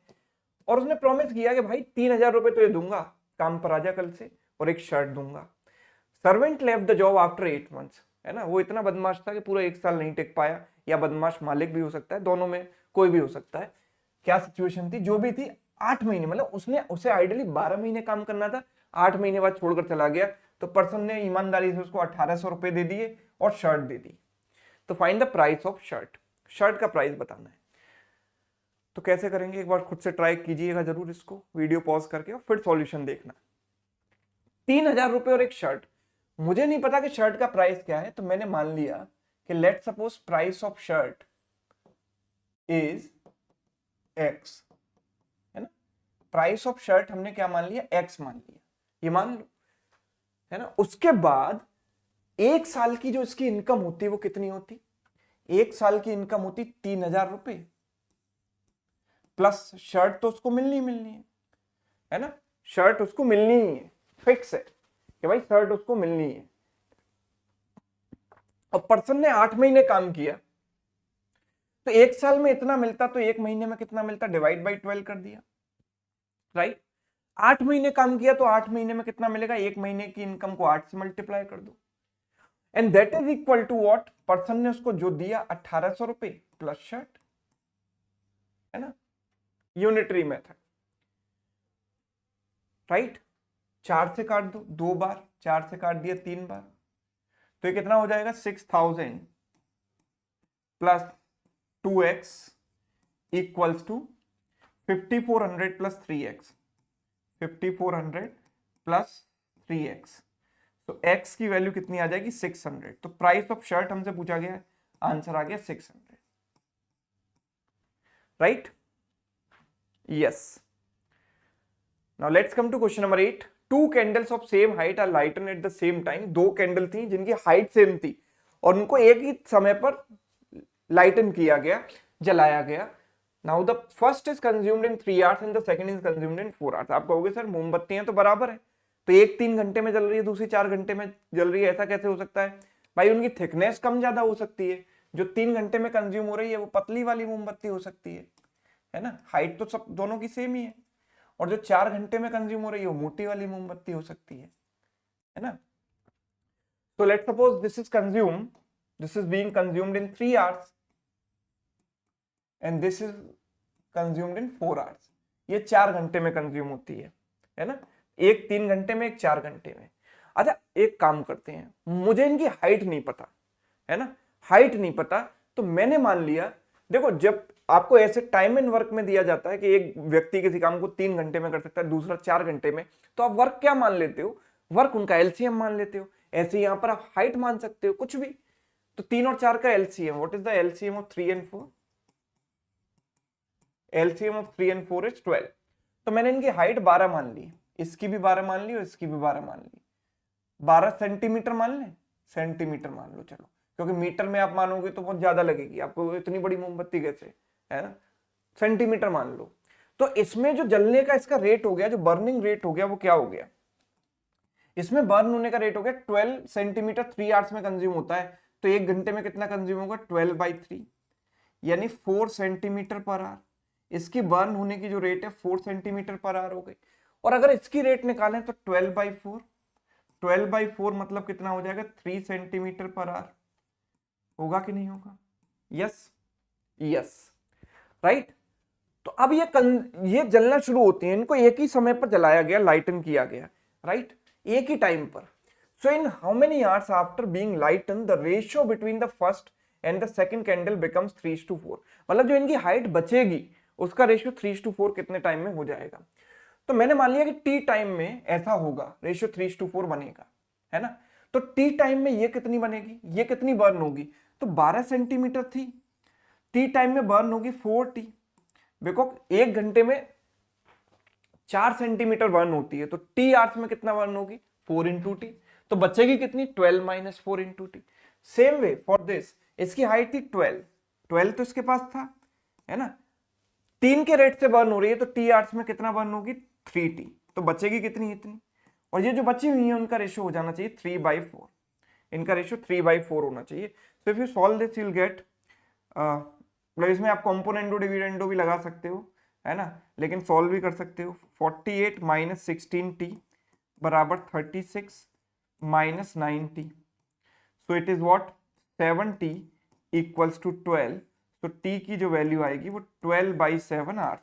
और उसने प्रॉमिस किया कि भाई 3000 रुपए तो ये दूंगा, काम पर आजा कल से, और एक शर्ट दूंगा। Servant left the job after 8 months, है ना। वो इतना बदमाश था कि पूरा 1 साल नहीं टिक पाया, या बदमाश मालिक भी हो सकता है, दोनों में कोई भी हो सकता है। क्या सिचुएशन थी, जो भी थी, 8 महीने, मतलब उसने उसे आइडियली 12 महीने काम करना था, 8 महीने बाद छोड़कर चला गया। तो पर्सन ने ईमानदारी से उसको 1800 रुपए दे दिए और शर्ट दे दी। तो find the price of shirt, shirt का प्राइस बताना है। तो कैसे करेंगे, एक बार खुद से ट्राई कीजिएगा जरूर इसको, वीडियो पॉज करके, और फिर सॉल्यूशन देखना। 3000 रुपए और एक शर्ट, मुझे नहीं पता कि शर्ट का प्राइस क्या है, तो मैंने मान लिया कि let suppose price of shirt is x, है ना। प्राइस ऑफ शर्ट हमने क्या मान लिया, एक्स मान लिया, ये मान लो, है ना। उसके बाद एक साल की जो इसकी इनकम होती वो कितनी होती, एक साल की इनकम होती 3000 रुपए, प्लस शर्ट तो उसको मिलनी है ना, शर्ट उसको मिलनी ही है, फिक्स है कि भाई शर्ट उसको मिलनी है। और पर्सन ने 8 महीने काम किया, तो एक साल में इतना मिलता, तो एक महीने में कितना मिलता, डिवाइड बाई 12 कर दिया, राइट। 8 महीने काम किया तो 8 महीने में कितना मिलेगा, एक महीने की इनकम को 8 से मल्टीप्लाई कर दो, and that is equal to what, person ने उसको जो दिया 1800 रुपए प्लस शर्ट, है ना, यूनिटरी मेथड, राइट। 4 से काट दो, 2 बार, 4 से काट दिया 3 बार, तो ये कितना हो जाएगा, 6000 plus 2x equals to 5400 plus 3x, 5400 plus 3x, तो x की वैल्यू कितनी आ जाएगी, 600। तो प्राइस ऑफ शर्ट हमसे पूछा गया है, आंसर आ गया 600, right. Yes, now let's come to question number 8। Two candles of same height are lighten at the same time, दो कैंडल थी जिनकी हाइट सेम थी, और उनको एक ही समय पर लाइटन किया गया, जलाया गया। Now the first is consumed in 3 hours and the second is consumed in 4 hours. आप कहोगे सर मोमबत्तियां तो बराबर है, तो एक 3 घंटे में जल रही है, दूसरी 4 घंटे में जल रही है, ऐसा कैसे हो सकता है भाई, उनकी थिकनेस कम ज्यादा हो सकती है, जो 3 घंटे में कंज्यूम हो रही है वो पतली वाली मोमबत्ती हो सकती है ना, हाइट तो सब दोनों की सेम ही है, और जो 4 घंटे में कंज्यूम हो रही है वो मोटी वाली मोमबत्ती हो सकती है ना। तो let's suppose this is being consumed in 3 hours and this is consumed in 4 hours. ये 4 घंटे में कंज्यूम होती है ना, एक 3 घंटे में, एक 4 घंटे में। अच्छा एक काम करते हैं, मुझे इनकी हाइट नहीं पता, है ना, हाइट नहीं पता, तो मैंने मान लिया, देखो जब आपको ऐसे टाइम एंड वर्क में दिया जाता है कि एक व्यक्ति किसी काम को 3 घंटे में कर सकता है, दूसरा 4 घंटे में, तो आप वर्क क्या मान लेते हो, वर्क उनका एलसीएम मान लेते हो। ऐसे यहां पर आप हाइट मान सकते हो, कुछ भी। तो 3 और 4 का LCM, what is the LCM of 3 and 4? LCM of 3 and 4 is 12। तो मैंने इनकी हाइट 12 मान ली, इसकी भी 12 मान ली और इसकी भी 12 मान ली। 12 सेंटीमीटर मान लें, सेंटीमीटर मान लो चलो, क्योंकि मीटर में आप मानोगे तो बहुत ज्यादा लगेगी आपको, इतनी बड़ी मोमबत्ती कैसे, है ना, सेंटीमीटर मान लो। तो इसमें जो जलने का इसका रेट हो गया, जो बर्निंग रेट हो गया, वो क्या हो गया, इसमें बर्न होने का रेट हो गया 12 सेंटीमीटर 3 आवर्स में कंज्यूम होता है, तो एक घंटे में कितना कंज्यूम होगा, 12/3, यानी 4 सेंटीमीटर पर आवर। इसकी बर्न होने की जो रेट है 4 सेंटीमीटर पर आवर हो गई। और अगर इसकी रेट निकालें तो 12/4, 12/4 मतलब कितना हो जाएगा, 3 सेंटीमीटर पर आवर, होगा कि नहीं होगा, यस यस, राइट। तो अब ये जलना शुरू होती है, इनको एक ही समय पर जलाया गया, लाइटन किया गया, राइट, एक ही टाइम पर। So in how many hours after being lightened the ratio between the first and the second candle becomes 3:4. मतलब जो इनकी हाइट बचेगी उसका रेशियो 3:4 कितने टाइम में हो जाएगा। तो मैंने मान लिया कि टी टाइम में ऐसा होगा, रेशियो 3:4 बनेगा, है ना। तो टी टाइम में ये कितनी बनेगी, ये कितनी बर्न होगी, तो 12 सेंटीमीटर थी, टी टाइम में बर्न होगी 4T। बिकॉज 1 घंटे में 4 सेंटीमीटर बर्न होती है, तो टी आवर्स में कितना बर्न होगी, 4 इंटू टी। तो बचेगी कितनी, 12 minus 4 into T. Same way for this, इसकी हाइट थी 12 तो इसके पास था, है ना, 3 के रेट से बर्न हो रही है, तो टी आवर्स में कितना बर्न होगी, 3T। तो बचेगी कितनी, इतनी। और ये जो बची हुई है उनका रेशियो हो जाना चाहिए 3/4, इनका रेशियो 3/4 होना चाहिए। So if you solve this you will get, मतलब इसमें आप कॉम्पोनेंडो डिविडेंडो भी लगा सकते हो, है ना, लेकिन सॉल्व भी कर सकते हो। 48 माइनस 16T बराबर 36 minus 9T। So it is what, 7T equals to 12। तो T की जो वैल्यू आएगी वो 12/7 आवर्स।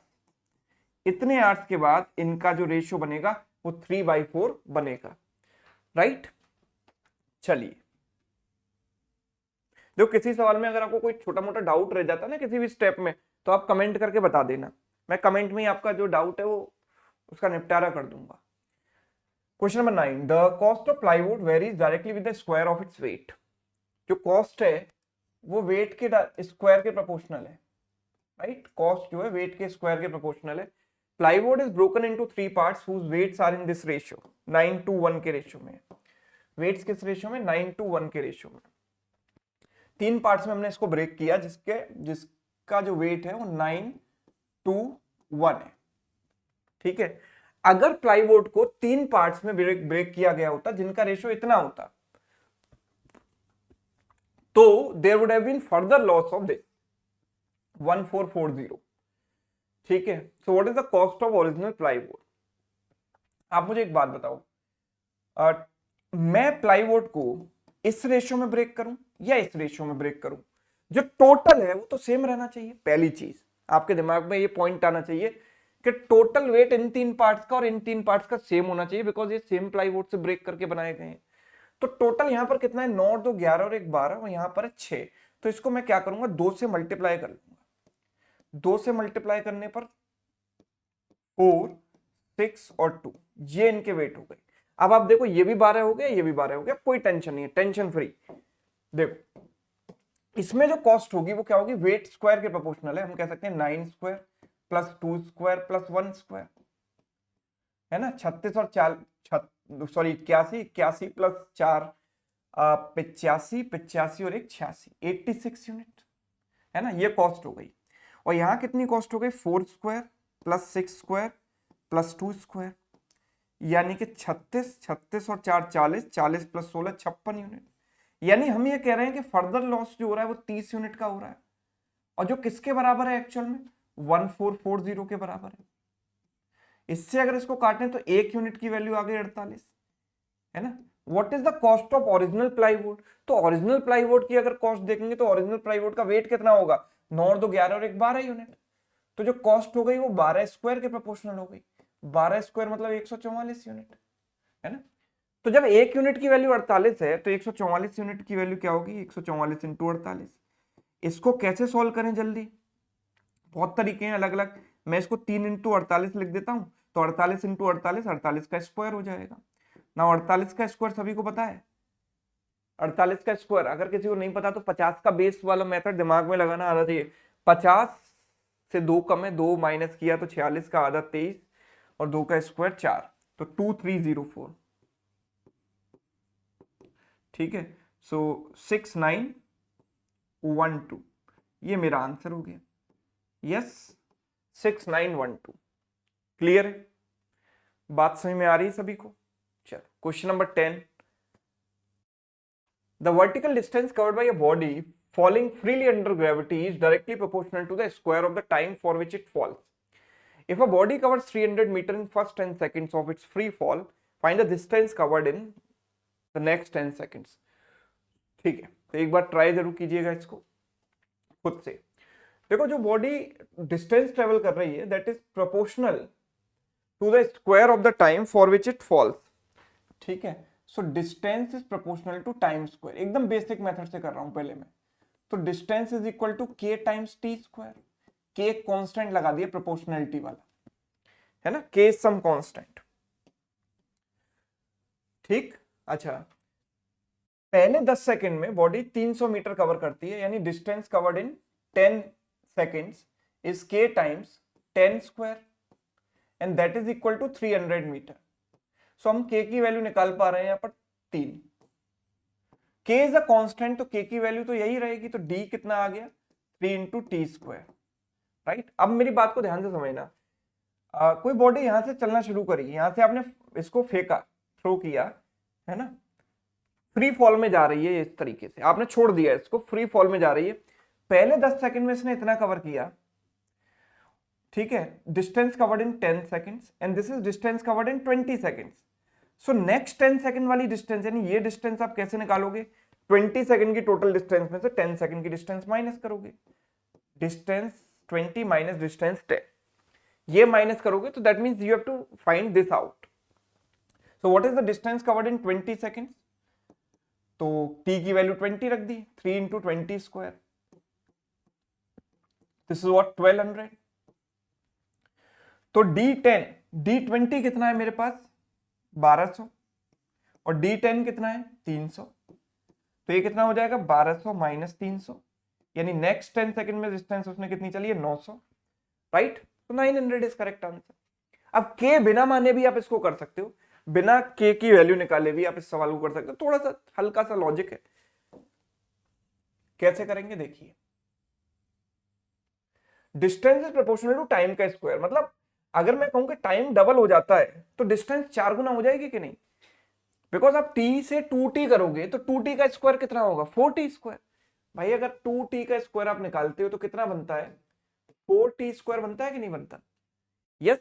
इतने आवर्स के बाद इनका जो रेशियो बनेगा वो 3/4 बनेगा, राइट। चलिए, जो किसी सवाल में अगर आपको कोई छोटा मोटा डाउट रह जाता है ना किसी भी स्टेप में, तो आप कमेंट करके बता देना, मैं कमेंट में ही आपका जो डाउट है वो उसका निपटारा कर दूंगा। Question number 9, the cost of plywood varies directly with the square of its weight. जो कॉस्ट है वो वेट के स्क्वायर के प्रोपोर्शनल है, राइट। कॉस्ट जो है वेट के स्क्वायर के प्रोपोर्शनल है। Plywood is broken into 3 parts whose weights are in this ratio, 9:1 के रेशियो में। वेट्स किस रेशियो में, 9:1 के रेशियो में। 3 पार्ट्स में हमने इसको ब्रेक किया, जिसका जो वेट है वो 9:1 है, ठीक है। अगर प्लाईवुड को 3 पार्ट्स में ब्रेक किया गया होता जिनका रेशियो इतना होता, तो there would have been further loss of this 1440, ठीक है। So what is the cost of original plywood. आप मुझे एक बात बताओ, मैं प्लाईवुड को इस रेशियो में ब्रेक करूं या इस रेशियो में ब्रेक करूं, जो टोटल है वो तो सेम रहना चाहिए। पहली चीज आपके दिमाग में ये पॉइंट आना चाहिए कि टोटल वेट इन 3 पार्ट्स का और इन 3 पार्ट्स का सेम होना चाहिए, बिकॉज ये सेम प्लाईवुड से ब्रेक करके बनाए गए हैं। तो टोटल यहां पर कितना है, 9 और 2 11 और 1 12, और यहां पर है 6। तो इसको मैं क्या करूंगा, 2 से मल्टीप्लाई कर लूंगा। 2 से मल्टीप्लाई करने पर 4 6 और 2, ये इनके वेट हो गए। अब आप देखो, ये भी 12 हो गया, ये भी 12 हो गया, कोई टेंशन नहीं है, टेंशन फ्री। देखो इसमें जो कॉस्ट होगी वो क्या होगी, वेट स्क्वायर के प्रोपोर्शनल है। हम कह सकते हैं 9 square plus 2 square plus 1 square, है ना। 36 और 4 सॉरी 81 प्लस 4 85 85 और 1 86, 86 यूनिट, है ना। ये कॉस्ट हो गई। और यहां कितनी कॉस्ट हो गई, 4 square plus 6 square plus 2 square, यानी कि 36 36 और 4 40, 40 प्लस 16 56 यूनिट। यानी हम ये कह रहे हैं कि फर्दर लॉस जो हो रहा है वो 30 यूनिट का हो रहा है, और जो किसके बराबर है एक्चुअल में, 1440 के बराबर है। इससे अगर इसको काटें तो 1 यूनिट की वैल्यू आ गई 48, है ना। What is the cost of original plywood. तो ओरिजिनल प्लाईवुड की अगर कॉस्ट देखेंगे तो ओरिजिनल प्लाईवुड का वेट कितना होगा, 9 और 2 11 और 1 12 यूनिट। तो जो कॉस्ट हो गई वो 12 स्क्वायर के प्रोपोर्शनल हो गई। 12 स्क्वायर मतलब 144 यूनिट, है ना। तो जब 1 यूनिट की वैल्यू 48 है तो 144 यूनिट की वैल्यू क्या होगी, 144 इंटू 48। इसको कैसे सॉल्व करें जल्दी, बहुत तरीके हैं अलग अलग। मैं इसको 3 इंटू 48 लिख देता हूं, तो 48 इंटू 48 48 का स्क्वायर हो जाएगा ना। 48 का स्क्वायर सभी को पता है, 48 का स्क्वायर अगर किसी को नहीं पता तो 50 का बेस वाला मेथड दिमाग में लगाना आना चाहिए। 50 से 2 कम है, 2 माइनस किया तो 46 का आधा 23, और 2 का स्क्वायर 4, तो 2304, ठीक है। सो 6912, ये मेरा आंसर हो गया। यस 6912, क्लियर है, बात समझ में आ रही है सभी को। चलो question number 10, the vertical distance covered by a body falling freely under gravity is directly proportional to the square of the time for which it falls. If a body covers 300 meters in first 10 seconds of its free fall, find the distance covered in the next 10 seconds. ठीक है, तो एक बार try जरूर कीजिएगा इसको खुद से। देखो जो बॉडी डिस्टेंस ट्रेवल कर रही है that is proportional to the square of the time for which it falls, ठीक है। So distance is proportional to time square, एकदम बेसिक मेथड से कर रहा हूं पहले मैं। तो distance is equal to K times T square, K एक कांस्टेंट लगा दिया प्रोपोर्शनलिटी वाला, है ना, के सम कांस्टेंट। ठीक, अच्छा, पहले 10 सेकंड में बॉडी 300 मीटर कवर करती है, यानी distance covered in 10 seconds is K times 10 square and that is equal to 300 metre. So हम के की वैल्यू निकाल पा रहे हैं यहां पर 3। के इज अ कांस्टेंट, तो के की वैल्यू तो यही रहेगी, तो डी कितना आ गया 3 इंटू टी स्क्वायर, राइट। अब मेरी बात को ध्यान से समझना, कोई बॉडी यहां से चलना शुरू करी, यहां से आपने इसको फेंका, थ्रो किया, है ना, फ्री फॉल में जा रही है, इस तरीके से आपने छोड़ दिया इसको, फ्री फॉल में जा रही है। पहले 10 सेकंड में इसने इतना कवर किया, ठीक है, distance covered in 10 seconds and this is distance covered in 20 seconds. So next 10 second वाली डिस्टेंस, यानी ये डिस्टेंस आप कैसे निकालोगे, 20 सेकंड की टोटल डिस्टेंस में से 10 सेकंड की डिस्टेंस माइनस करोगे, डिस्टेंस 20 माइनस डिस्टेंस 10, ये माइनस करोगे, तो that means you have to find this out. So what is the distance covered in 20 seconds, तो t की वैल्यू 20 रख दी, 3 into 20 square, this is what 1200। तो d10, d20 कितना है मेरे पास 1200 और d10 कितना है 300, तो ये कितना हो जाएगा 1200 माइनस 300, यानी नेक्स्ट 10 सेकंड में डिस्टेंस उसने कितनी चली है 900, राइट। तो 900 इज करेक्ट आंसर। अब k बिना माने भी आप इसको कर सकते हो, बिना k की वैल्यू निकाले भी आप इस सवाल को कर सकते हो, थोड़ा सा हल्का सा लॉजिक है, कैसे करेंगे देखिए। Distance is proportional to time का स्क्वायर, मतलब अगर मैं कहूं कि टाइम डबल हो जाता है तो डिस्टेंस 4 गुना हो जाएगी कि नहीं, बिकॉज आप t से 2t करोगे तो 2t का स्क्वायर कितना होगा 4t स्क्वायर। भाई अगर 2t का स्क्वायर आप निकालते हो तो कितना बनता है 4t स्क्वायर बनता है कि नहीं बनता, यस।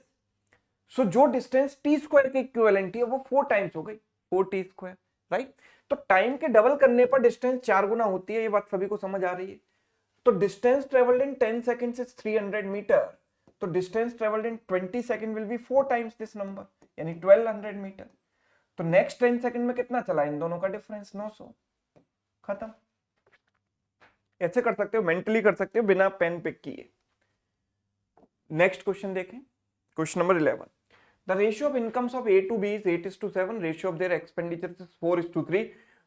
सो जो डिस्टेंस टी स्क्वायर के इक्विवेलेंट है वो 4 टाइम्स हो गई 4t स्क्वायर, राइट। तो टाइम के डबल करने पर डिस्टेंस 4 गुना होती है, ये बात सभी को समझ आ रही है। तो distance travelled in 10 seconds is 300 metre, तो distance travelled in 20 second will be 4 times this number, यानी 1200 मीटर। तो नेक्स्ट 10 सेकंड में कितना चला इन दोनों का डिफरेंस 900, खत्म। ऐसे कर सकते हो, मेंटली कर सकते हो बिना पेन पिक किए। नेक्स्ट क्वेश्चन देखें, question number 11। The ratio of incomes of A to B is 8:7. Ratio of their expenditures is 4:3.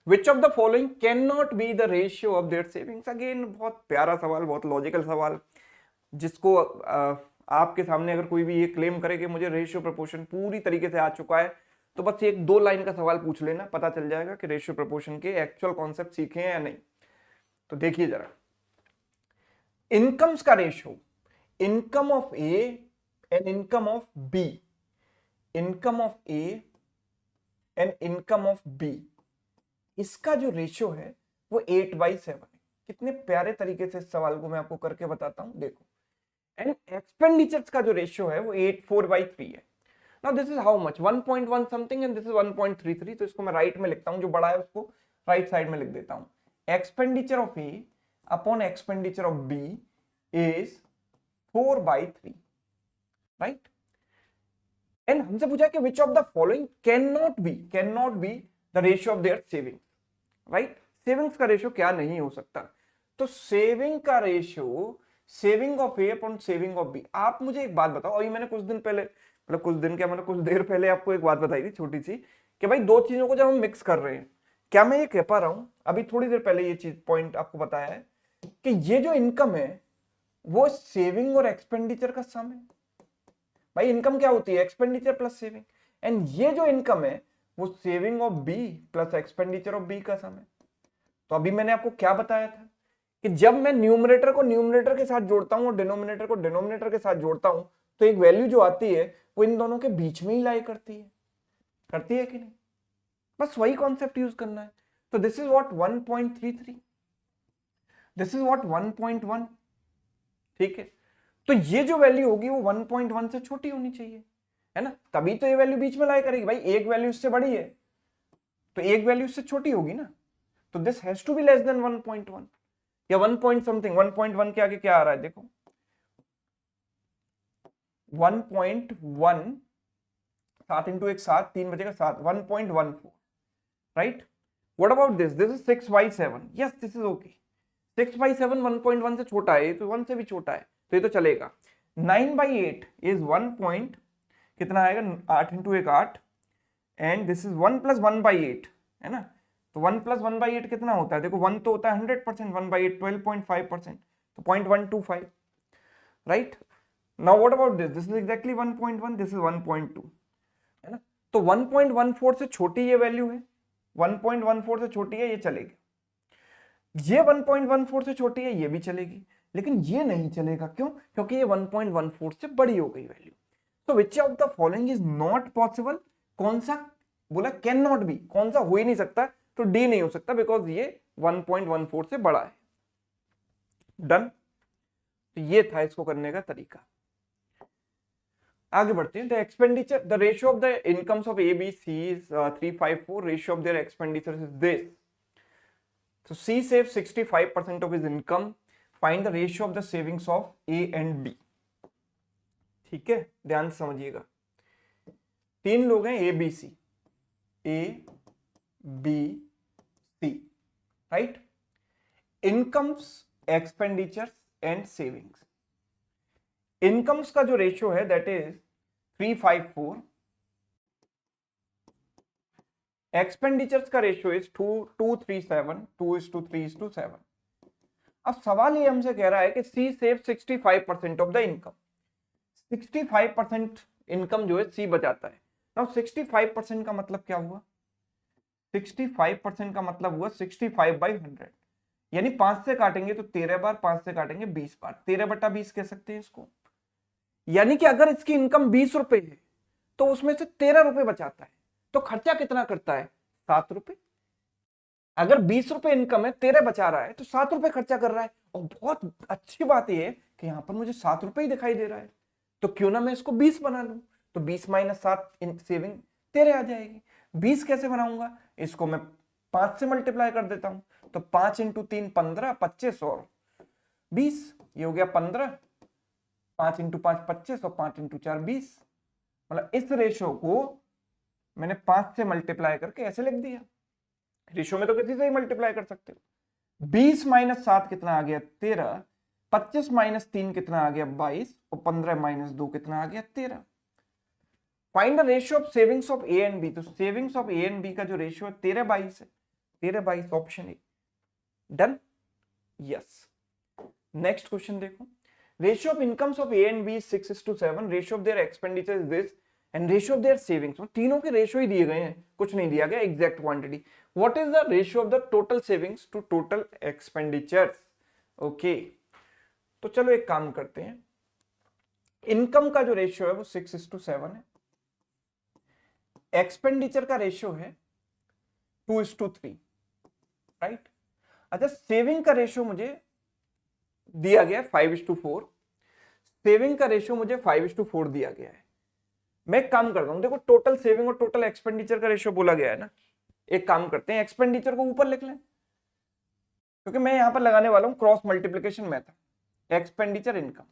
Which of the following cannot be the ratio of their savings? Again बहुत प्यारा सवाल, बहुत logical सवाल, जिसको आपके सामने अगर कोई भी ये क्लेम करे कि मुझे रेशियो प्रोपोर्शन पूरी तरीके से आ चुका है, तो बस एक 2 लाइन का सवाल पूछ लेना, पता चल जाएगा कि रेशियो प्रोपोर्शन के एक्चुअल कॉन्सेप्ट सीखे हैं या नहीं। तो देखिए जरा, इनकम्स का ratio, income of A and income of B, income of A and income of B, इसका जो रेशियो है वो 8/7 है। कितने प्यारे तरीके से इस सवाल को मैं आपको करके बताता हूं, देखो। एंड एक्सपेंडिचर्स का जो रेशियो है वो 4/3 है। Now this is how much 1.1 something and this is 1.33, तो इसको मैं राइट में लिखता हूं, जो बड़ा है उसको राइट साइड में लिख देता हूं। Expenditure of A upon expenditure of B is 4/3, right. And हमसे पूछा कि which of the following can not be the ratio of their savings, right. Savings का रेशियो क्या नहीं हो सकता, तो सेविंग का ratio, saving of A upon saving of B. आप मुझे एक बात बताओ, अभी मैंने कुछ दिन पहले, मतलब कुछ दिन क्या, मैंने कुछ देर पहले आपको एक बात बताई थी छोटी सी, कि भाई दो चीजों को जब हम मिक्स कर रहे हैं, क्या मैं ये कह पा रहा हूं, अभी थोड़ी देर पहले ये चीज पॉइंट आपको बताया है कि ये जो इनकम है वो सेविंग और एक्सपेंडिचर का सम है। भाई इनकम क्या होती है, एक्सपेंडिचर प्लस सेविंग, एंड ये जो इनकम है वो saving of B plus expenditure of B का सम है। तो अभी मैंने आपको क्या बताया था कि जब मैं न्यूमरेटर को न्यूमरेटर के साथ जोड़ता हूं और डिनोमिनेटर को डिनोमिनेटर के साथ जोड़ता हूं, तो एक वैल्यू जो आती है वो इन दोनों के बीच में ही लाई करती है कि नहीं, बस वही कॉन्सेप्ट यूज करना है। तो this is what 1.33, this is what 1.1, ठीक है। तो ये जो वैल्यू होगी वो 1.1 से छोटी होनी चाहिए, है ना, तभी तो ये वैल्यू बीच में लाई करेगी। भाई एक वैल्यू इससे बड़ी है तो एक वैल्यू इससे छोटी होगी ना, तो this has to be less than 1.1 या 1 पॉइंट समथिंग। 1.1 के आगे क्या आ रहा है, देखो 1.1, 7 इंटू 1 7, 3 बचेगा 7, 1.14, right. What about this? This is 6/7. Yes, this is okay. 6/7 1.1 से छोटा है, ये तो 1 से भी छोटा है, तो ये तो चलेगा. 9/8 इज 1 पॉइंट कितना आएगा, 8 इंटू 1 8, एंड दिस इज 1 + 1/8 है ना. तो 1 + 1/8 कितना होता है? देखो 1 तो होता है 100%, 1/8 12.5%, तो 0.125. Right. Now what about this? This is exactly 1.1, this is 1.2 है ना. तो 1.14 से छोटी ये वैल्यू है, 1.14 से छोटी है, ये चलेगी. ये 1.14 से छोटी है, ये भी चलेगी, लेकिन ये नहीं चलेगा. क्यों? क्योंकि ये 1.14 से बड़ी हो गई वैल्यू. तो विच of the following is not possible? कौन सा बोला? Can not B. कौन सा हो ही नहीं सकता? तो डी नहीं हो सकता, बिकॉज ये 1.14 से बड़ा है. डन. तो ये था इसको करने का तरीका. आगे बढ़ते हैं. The expenditure, the ratio of the incomes of A B C is 354. Ratio of their expenditure is this. So C saves 65% of his income. Find the ratio of the savings of A and B. ठीक है, ध्यान से समझिएगा. 3 लोग हैं, A B C. A B C, right. Incomes, expenditures and savings. Incomes का जो ratio है दैट इज 354. एक्सपेंडिचर्स का रेशियो इज 2:3:7, 2:3:7. अब सवाल ये हमसे कह रहा है कि C save 65% of the income. 65% income जो है सी बचाता है. नाउ 65% का मतलब क्या हुआ? 65% का मतलब हुआ 65/100, यानी 5 से काटेंगे तो 13 बार, 5 से काटेंगे 20 बार, 13/20 कह सकते हैं इसको. यानी कि अगर इसकी इनकम 20 रुपए है तो उसमें से 13 रुपए बचाता है. तो खर्चा कितना करता है? 7 रुपए. अगर 20 रुपए इनकम है, 13 बचा रहा है, तो 7 रुपए खर्चा कर रहा है. और बहुत अच्छी बात यह है कि यहां पर मुझे 7 रुपए ही दिखाई दे रहा है, तो क्यों ना मैं इसको 20 बना लूं. तो 20 - 7 इन सेविंग 13 आ जाएगी. 20 कैसे बनाऊंगा? इसको मैं 5 से मल्टीप्लाई कर देता हूं. तो 5 × 3 15, 25 और 20, ये हो गया 15. 5 × 5 25 और 5 × 4 20. मतलब इस रेशो को मैंने 5 से मल्टीप्लाई करके ऐसे लिख दिया. रेशो में तो किसी से ही मल्टीप्लाई कर सकते हो. 20 - 7 कितना आ गया? 13. 25 - 3 कितना आ गया? 22. और 15 - 2 कितना आ गया? 13. Find the ratio of savings of A and B. तो savings of A and B का जो रेशियो है 13/22 है. 13/22 option A. Done. Yes. Next question देखो. Ratio of incomes of A and B 6:7. Ratio of their expenditure is this and ratio of their savings. तीनों के ratio ही दिए गए हैं, कुछ नहीं दिया गया exact quantity. What is the ratio of the total savings to total expenditures? Okay, तो चलो एक काम करते हैं. इनकम का जो रेशियो है वो 6:7 है. एक्सपेंडिचर का रेशियो है 2:3, राइट. अच्छा, सेविंग का रेशियो मुझे दिया गया है 5:4. सेविंग का रेशियो मुझे 5:4 दिया गया है. मैं एक काम करता हूं, देखो टोटल सेविंग और टोटल एक्सपेंडिचर का रेशियो बोला गया है ना. एक काम करते हैं, एक्सपेंडिचर को ऊपर लिख लें, क्योंकि मैं यहां पर लगाने वाला हूं cross multiplication method. Expenditure income,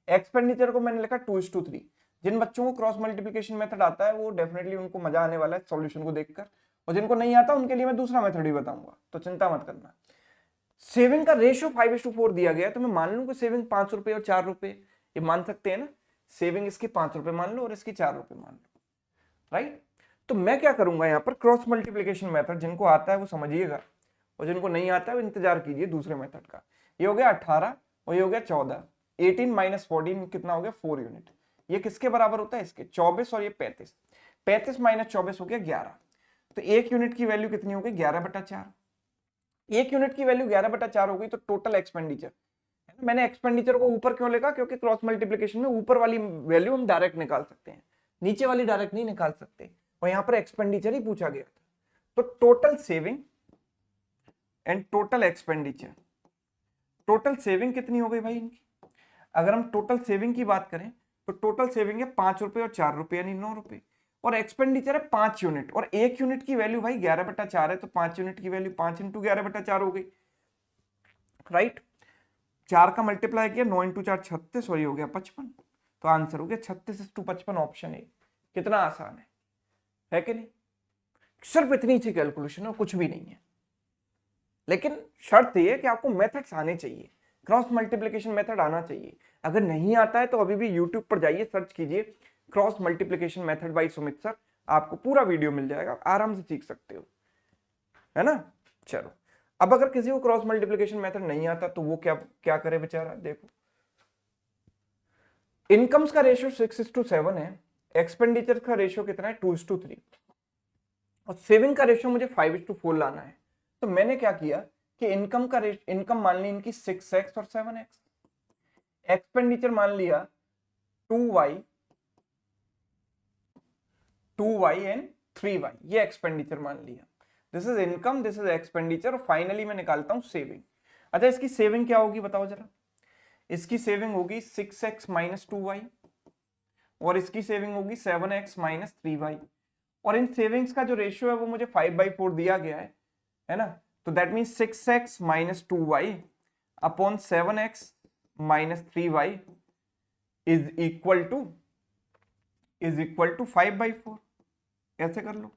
expenditure को मैंने लिखा 2:3. जिन बच्चों को क्रॉस मल्टीप्लिकेशन मेथड आता है वो डेफिनेटली उनको मजा आने वाला है सॉल्यूशन को देखकर, और जिनको नहीं आता उनके लिए मैं दूसरा मेथड भी बताऊंगा, तो चिंता मत करना. सेविंग का रेशियो 5:4 दिया गया है, तो मैं मान लूं कि सेविंग 5 रुपए और 4 रुपए, ये मान सकते हैं ना. सेविंग इसकी 5 रुपए मान लो और इसकी 4 रुपए मान लो, राइट. तो मैं क्या करूंगा यहाँ पर, क्रॉस मल्टीप्लिकेशन मेथड जिनको आता है वो समझिएगा, और जिनको नहीं आता है वो इंतजार कीजिए दूसरे मेथड का. ये हो गया 18 और ये हो गया 14. 18 - 14 कितना हो गया? 4 यूनिट. ये किसके बराबर होता है? इसके. 24 और ये 35. 35 - 24 हो गया 11. तो 1 यूनिट की वैल्यू कितनी हो गई? 11/4. 1 यूनिट की वैल्यू 11/4 हो गई. तो टोटल एक्सपेंडिचर, मैंने एक्सपेंडिचर को ऊपर क्यों लिखा? क्योंकि क्रॉस मल्टीप्लिकेशन में ऊपर वाली वैल्यू हम डायरेक्ट निकाल सकते हैं, नीचे वाली डायरेक्ट नहीं निकाल सकते, और यहां पर एक्सपेंडिचर ही पूछा गया था. तो total saving and total expenditure, total saving कितनी हो गई भाई इनकी? अगर हम टोटल सेविंग की बात करें तो टोटल सेविंग है 5 रुपए और 4 रुपए, यानी 9 रुपए. और एक्सपेंडिचर है 5 यूनिट, और 1 यूनिट की वैल्यू भाई 11/4 है, तो 5 यूनिट की वैल्यू 5 × 11/4 हो गई, राइट. 4 का मल्टीप्लाई किया, 9 × 4 36, और ये हो गया 55. तो आंसर हो गया 36:55 ऑप्शन ए. कितना आसान है कि नहीं? सिर्फ इतनी सी कैलकुलेशन है, कुछ भी नहीं है। लेकिन शर्त ये है कि आपको मेथड्स आने चाहिए, क्रॉस मल्टीप्लिकेशन मेथड आना चाहिए। अगर नहीं आता है तो अभी भी यूट्यूब पर जाइए, सर्च कीजिए cross multiplication method by Sumit sir, आपको पूरा वीडियो मिल जाएगा, आराम से सीख सकते हो, है ना। चलो, अब अगर किसी को क्रॉस मल्टीप्लिकेशन मेथड नहीं आता तो वो क्या क्या करे बेचारा। देखो, इनकम्स का रेशियो 6:7 है, एक्सपेंडिचर का रेशियो कितना है 2:3, और सेविंग का रेशियो मुझे 5:4 लाना है। तो मैंने क्या किया कि इनकम मान ली इनकी 6x और 7x, एक्सपेंडिचर मान लिया 2y एंड 3y, ये एक्सपेंडिचर मान लिया। This is income, this is expenditure, और फाइनली मैं निकालता हूं सेविंग। अच्छा, इसकी सेविंग क्या होगी बताओ जरा। इसकी सेविंग होगी 6x - 2y, और इसकी सेविंग होगी 7x - 3y, और इन सेविंग्स का जो रेशियो है वो मुझे 5/4 दिया गया है ना। तो that mean 6x - 2y upon 7x - 3y is equal to 5/4। ऐसे कर लो,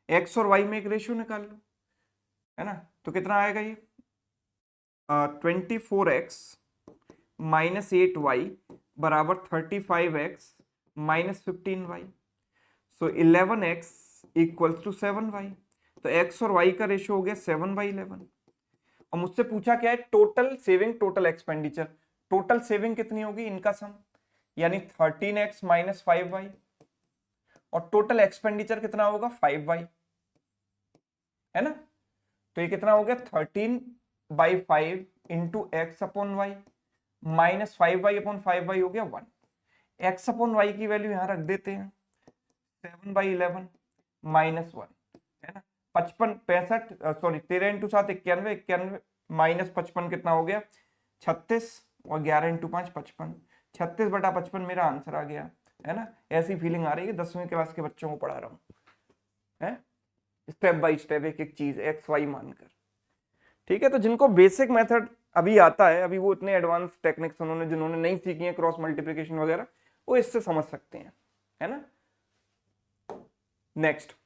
x और y में एक रेशियो निकाल लो, है ना। तो कितना आएगा ये 24x - 8y बराबर 35x - 15y, so 11x equals to 7y। तो x और y का रेशियो हो गया 7/11। और मुझसे पूछा क्या है, total saving total expenditure. Total saving कितनी होगी, इनका सम, यानी 13x - 5y, और टोटल एक्सपेंडिचर कितना होगा 5y, है ना। तो ये कितना हो गया 13/5 into x upon y minus 5y upon 5y हो गया 1। एक्स अपॉन वाई की वैल्यू यहां रख देते हैं, 7/11 - 1, है ना। 55 65 सॉरी 13 × 7 91 91 माइनस 55 कितना हो गया 36, और 11 × 5 55, 36/55 मेरा आंसर आ गया, है ना। ऐसी फीलिंग आ रही है 10वीं क्लास के बच्चों को पढ़ा रहा हूं, है, स्टेप बाय स्टेप एक एक चीज एक्स वाई मानकर। ठीक है, तो जिनको बेसिक मेथड अभी आता है, अभी वो इतने एडवांस टेक्निक्स उन्होंने जिन्होंने नहीं सीखी है क्रॉस मल्टीप्लिकेशन वगैरह, वो इससे समझ सकते हैं, है ना। Next,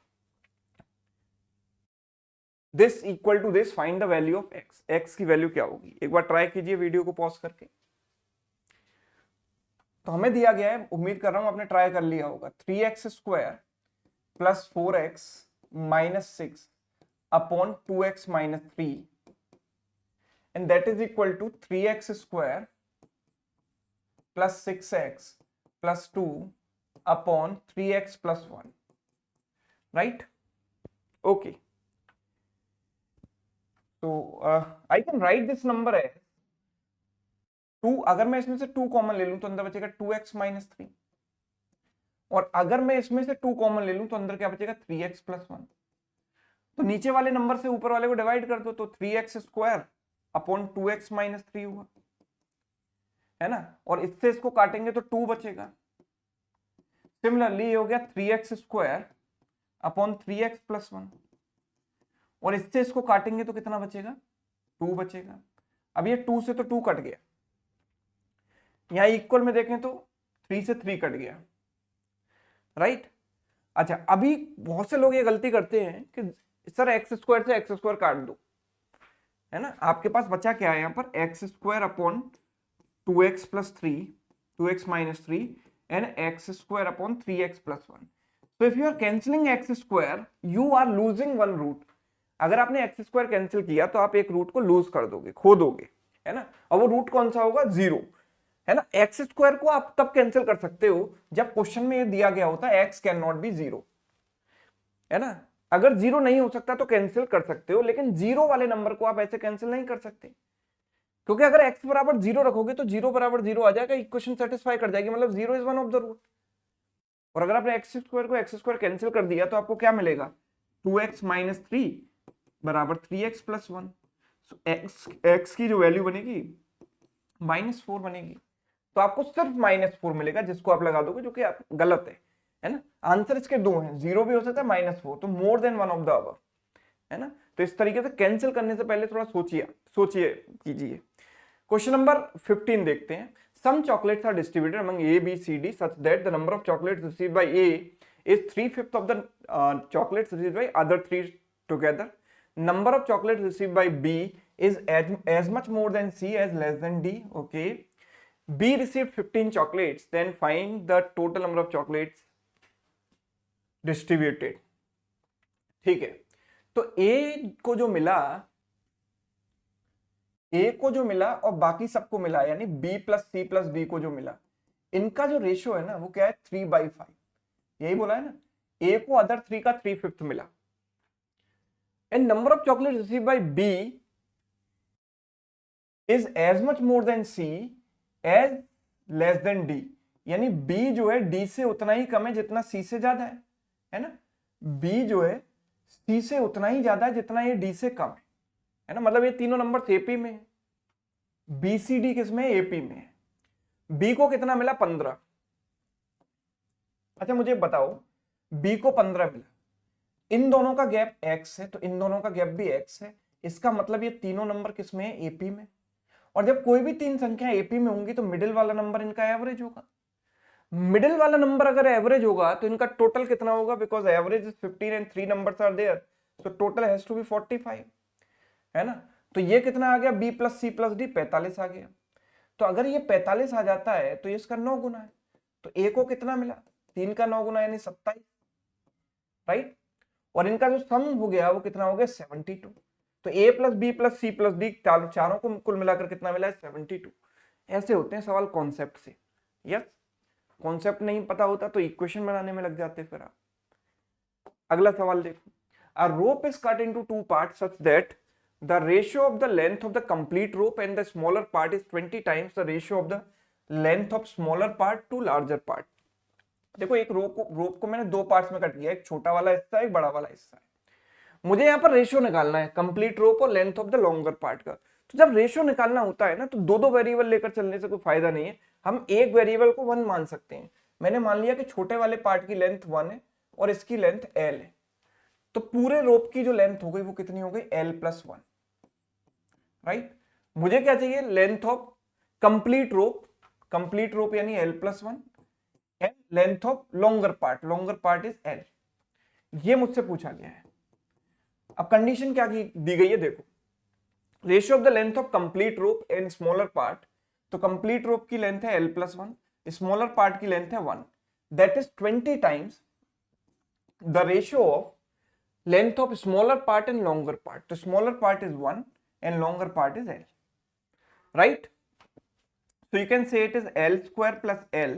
this equal to this, find the value of x. X की वैल्यू क्या होगी, एक बार ट्राई कीजिए वीडियो को पॉज करके। तो हमें दिया गया है, उम्मीद कर रहा हूं आपने ट्राई कर लिया होगा, 3x² + 4x - 6 upon 2x - 3, and that is equal to 3x² + 6x + 2 upon 3x + 1, right? Okay, so I can write this number as 2। अगर मैं इसमें से 2 कॉमन ले लूं तो अंदर बचेगा 2x - 3, और अगर मैं इसमें से 2 कॉमन ले लूं तो अंदर क्या बचेगा 3x + 1। तो नीचे वाले नंबर से ऊपर वाले को डिवाइड कर दो, तो 3x² अपॉन 2x - 3 हुआ, है ना। और इससे इसको काटेंगे तो 2 बचेगा। सिमिलरली ये हो गया 3x² अपॉन 3x + 1, और इससे इसको काटेंगे तो कितना बचेगा 2 बचेगा। अब ये 2 से तो 2 कट गया, यहां इक्वल में देखें तो 3 से 3 कट गया, राइट। अच्छा, अभी बहुत से लोग ये गलती करते हैं कि सर x² से x² काट दो, है ना। आपके पास बचा क्या है यहाँ पर x² upon 2x + 3 2x - 3 and x² upon 3x + 1. So if you are cancelling x², you are losing one root. अगर आपने x² कैंसिल किया तो आप एक रूट को लूज कर दोगे, खो दोगे, है ना। और वो रूट कौन सा होगा 0, है ना। x² को आप तब कैंसिल कर सकते हो जब क्वेश्चन में ये दिया गया होता है x कैन नॉट बी 0, है ना। अगर 0 नहीं हो सकता तो कैंसिल कर सकते हो, लेकिन 0 वाले नंबर को आप ऐसे कैंसिल नहीं कर सकते, क्योंकि अगर x = 0 रखोगे तो 0 = 0 आ जाएगा, इक्वेशन सेटिस्फाई कर जाएगी, मतलब 0 is one of the root. और अगर आपने x² को x² कैंसिल कर दिया तो आपको क्या मिलेगा 2x - 3 = 3x + 1। सो x की जो वैल्यू बनेगी -4 बनेगी, तो आपको सिर्फ -4 मिलेगा, जिसको आप लगा दोगे, जो कि आप गलत है ना। आंसर इसके दो हैं, 0 भी हो सकता है -4, तो more than one of the above, है ना। तो इस तरीके से कैंसिल करने से पहले थोड़ा सोचिए कीजिए। क्वेश्चन नंबर 15 देखते हैं। Some chocolates are distributed among A, B, C, D such that the number of chocolates received by A is 3/5 of the chocolates received by other three together. Number of chocolates received by B is as much more than C as less than D. Okay. B received 15 chocolates. Then find the total number of chocolates distributed. ठीक है, तो A को जो मिला और बाकी सबको मिला, यानी B plus C plus D को जो मिला, इनका जो रेशियो है ना वो क्या है 3/5. यही बोला है ना, A को अदर 3 का 3/5 मिला. And number of chocolate receive by B is as much more than C as less than D. यानी B जो है D से उतना ही कम है जितना C से ज्यादा है ना. B जो है C से उतना ही ज्यादा है जितना ये D से कम है ना. मतलब ये तीनों नंबर AP में है. BCD किस में है? AP में है. B को कितना मिला? 15. अच्छा मुझे बताओ, B को 15 मिला, इन दोनों का गैप x है, तो इन दोनों का गैप भी x है. इसका मतलब ये तीनों नंबर किस में है? AP में. और जब कोई भी तीन संख्या AP में होंगी तो मिडिल वाला नंबर इनका एवरेज होगा. मिडिल वाला नंबर अगर एवरेज होगा तो इनका टोटल कितना होगा? Because average is 15 and 3 numbers are there, so total has to be 45, है ना. तो ये कितना आ गया? B plus C plus D 45 आ गया. तो अगर ये 45 आ जाता है तो इसका 9 गुना है. तो A को कितना मिला? 3 का 9 गुना यानी 27, राइट. और इनका जो सम हो गया वो कितना हो गया? 72. तो A plus B plus C plus D चारों को कुल मिलाकर कितना मिला है? 72. ऐसे होते हैं सवाल कॉन्सेप्ट से. यस, कॉन्सेप्ट नहीं पता होता तो इक्वेशन बनाने में लग जाते फिर आप. अगला सवाल देखो. A rope is cut into two parts such that the ratio of the length of the complete rope and the smaller part is 20 times the ratio of the length of smaller part to larger part. देखो एक रोप को मैंने दो parts में cut किया, एक छोटा वाला हिस्सा एक बड़ा वाला हिस्सा है. मुझे यहाँ पर रेशियो निकालना है कंप्लीट रोप और length of the longer part का. तो जब रेशियो निकालना होता है ना तो दो वेरिएबल लेकर चलने से कोई फायदा नहीं है. हम एक वेरिएबल को 1 मान सकते हैं. मैंने मान लिया कि छोटे वाले पार्ट की लेंथ 1 है और इसकी लेंथ L है. तो पूरे रोप की जो लेंथ हो गई वो कितनी हो गई? L plus 1, right. मुझे क्या चाहिए? लेंथ ऑफ कंप्लीट रोप यानी L plus 1 and length of longer part is L. ये मुझसे पूछा गया है. अब कंडीशन क्या दी गई है देखो. Ratio of the length of complete rope and smaller part. तो कंप्लीट रोप की लेंथ है L प्लस 1, स्मॉलर पार्ट की लेंथ है 1. That is 20 times the ratio of length of smaller part and longer part. तो smaller part is 1 and longer part is L, right. So you can say it is L square plus L.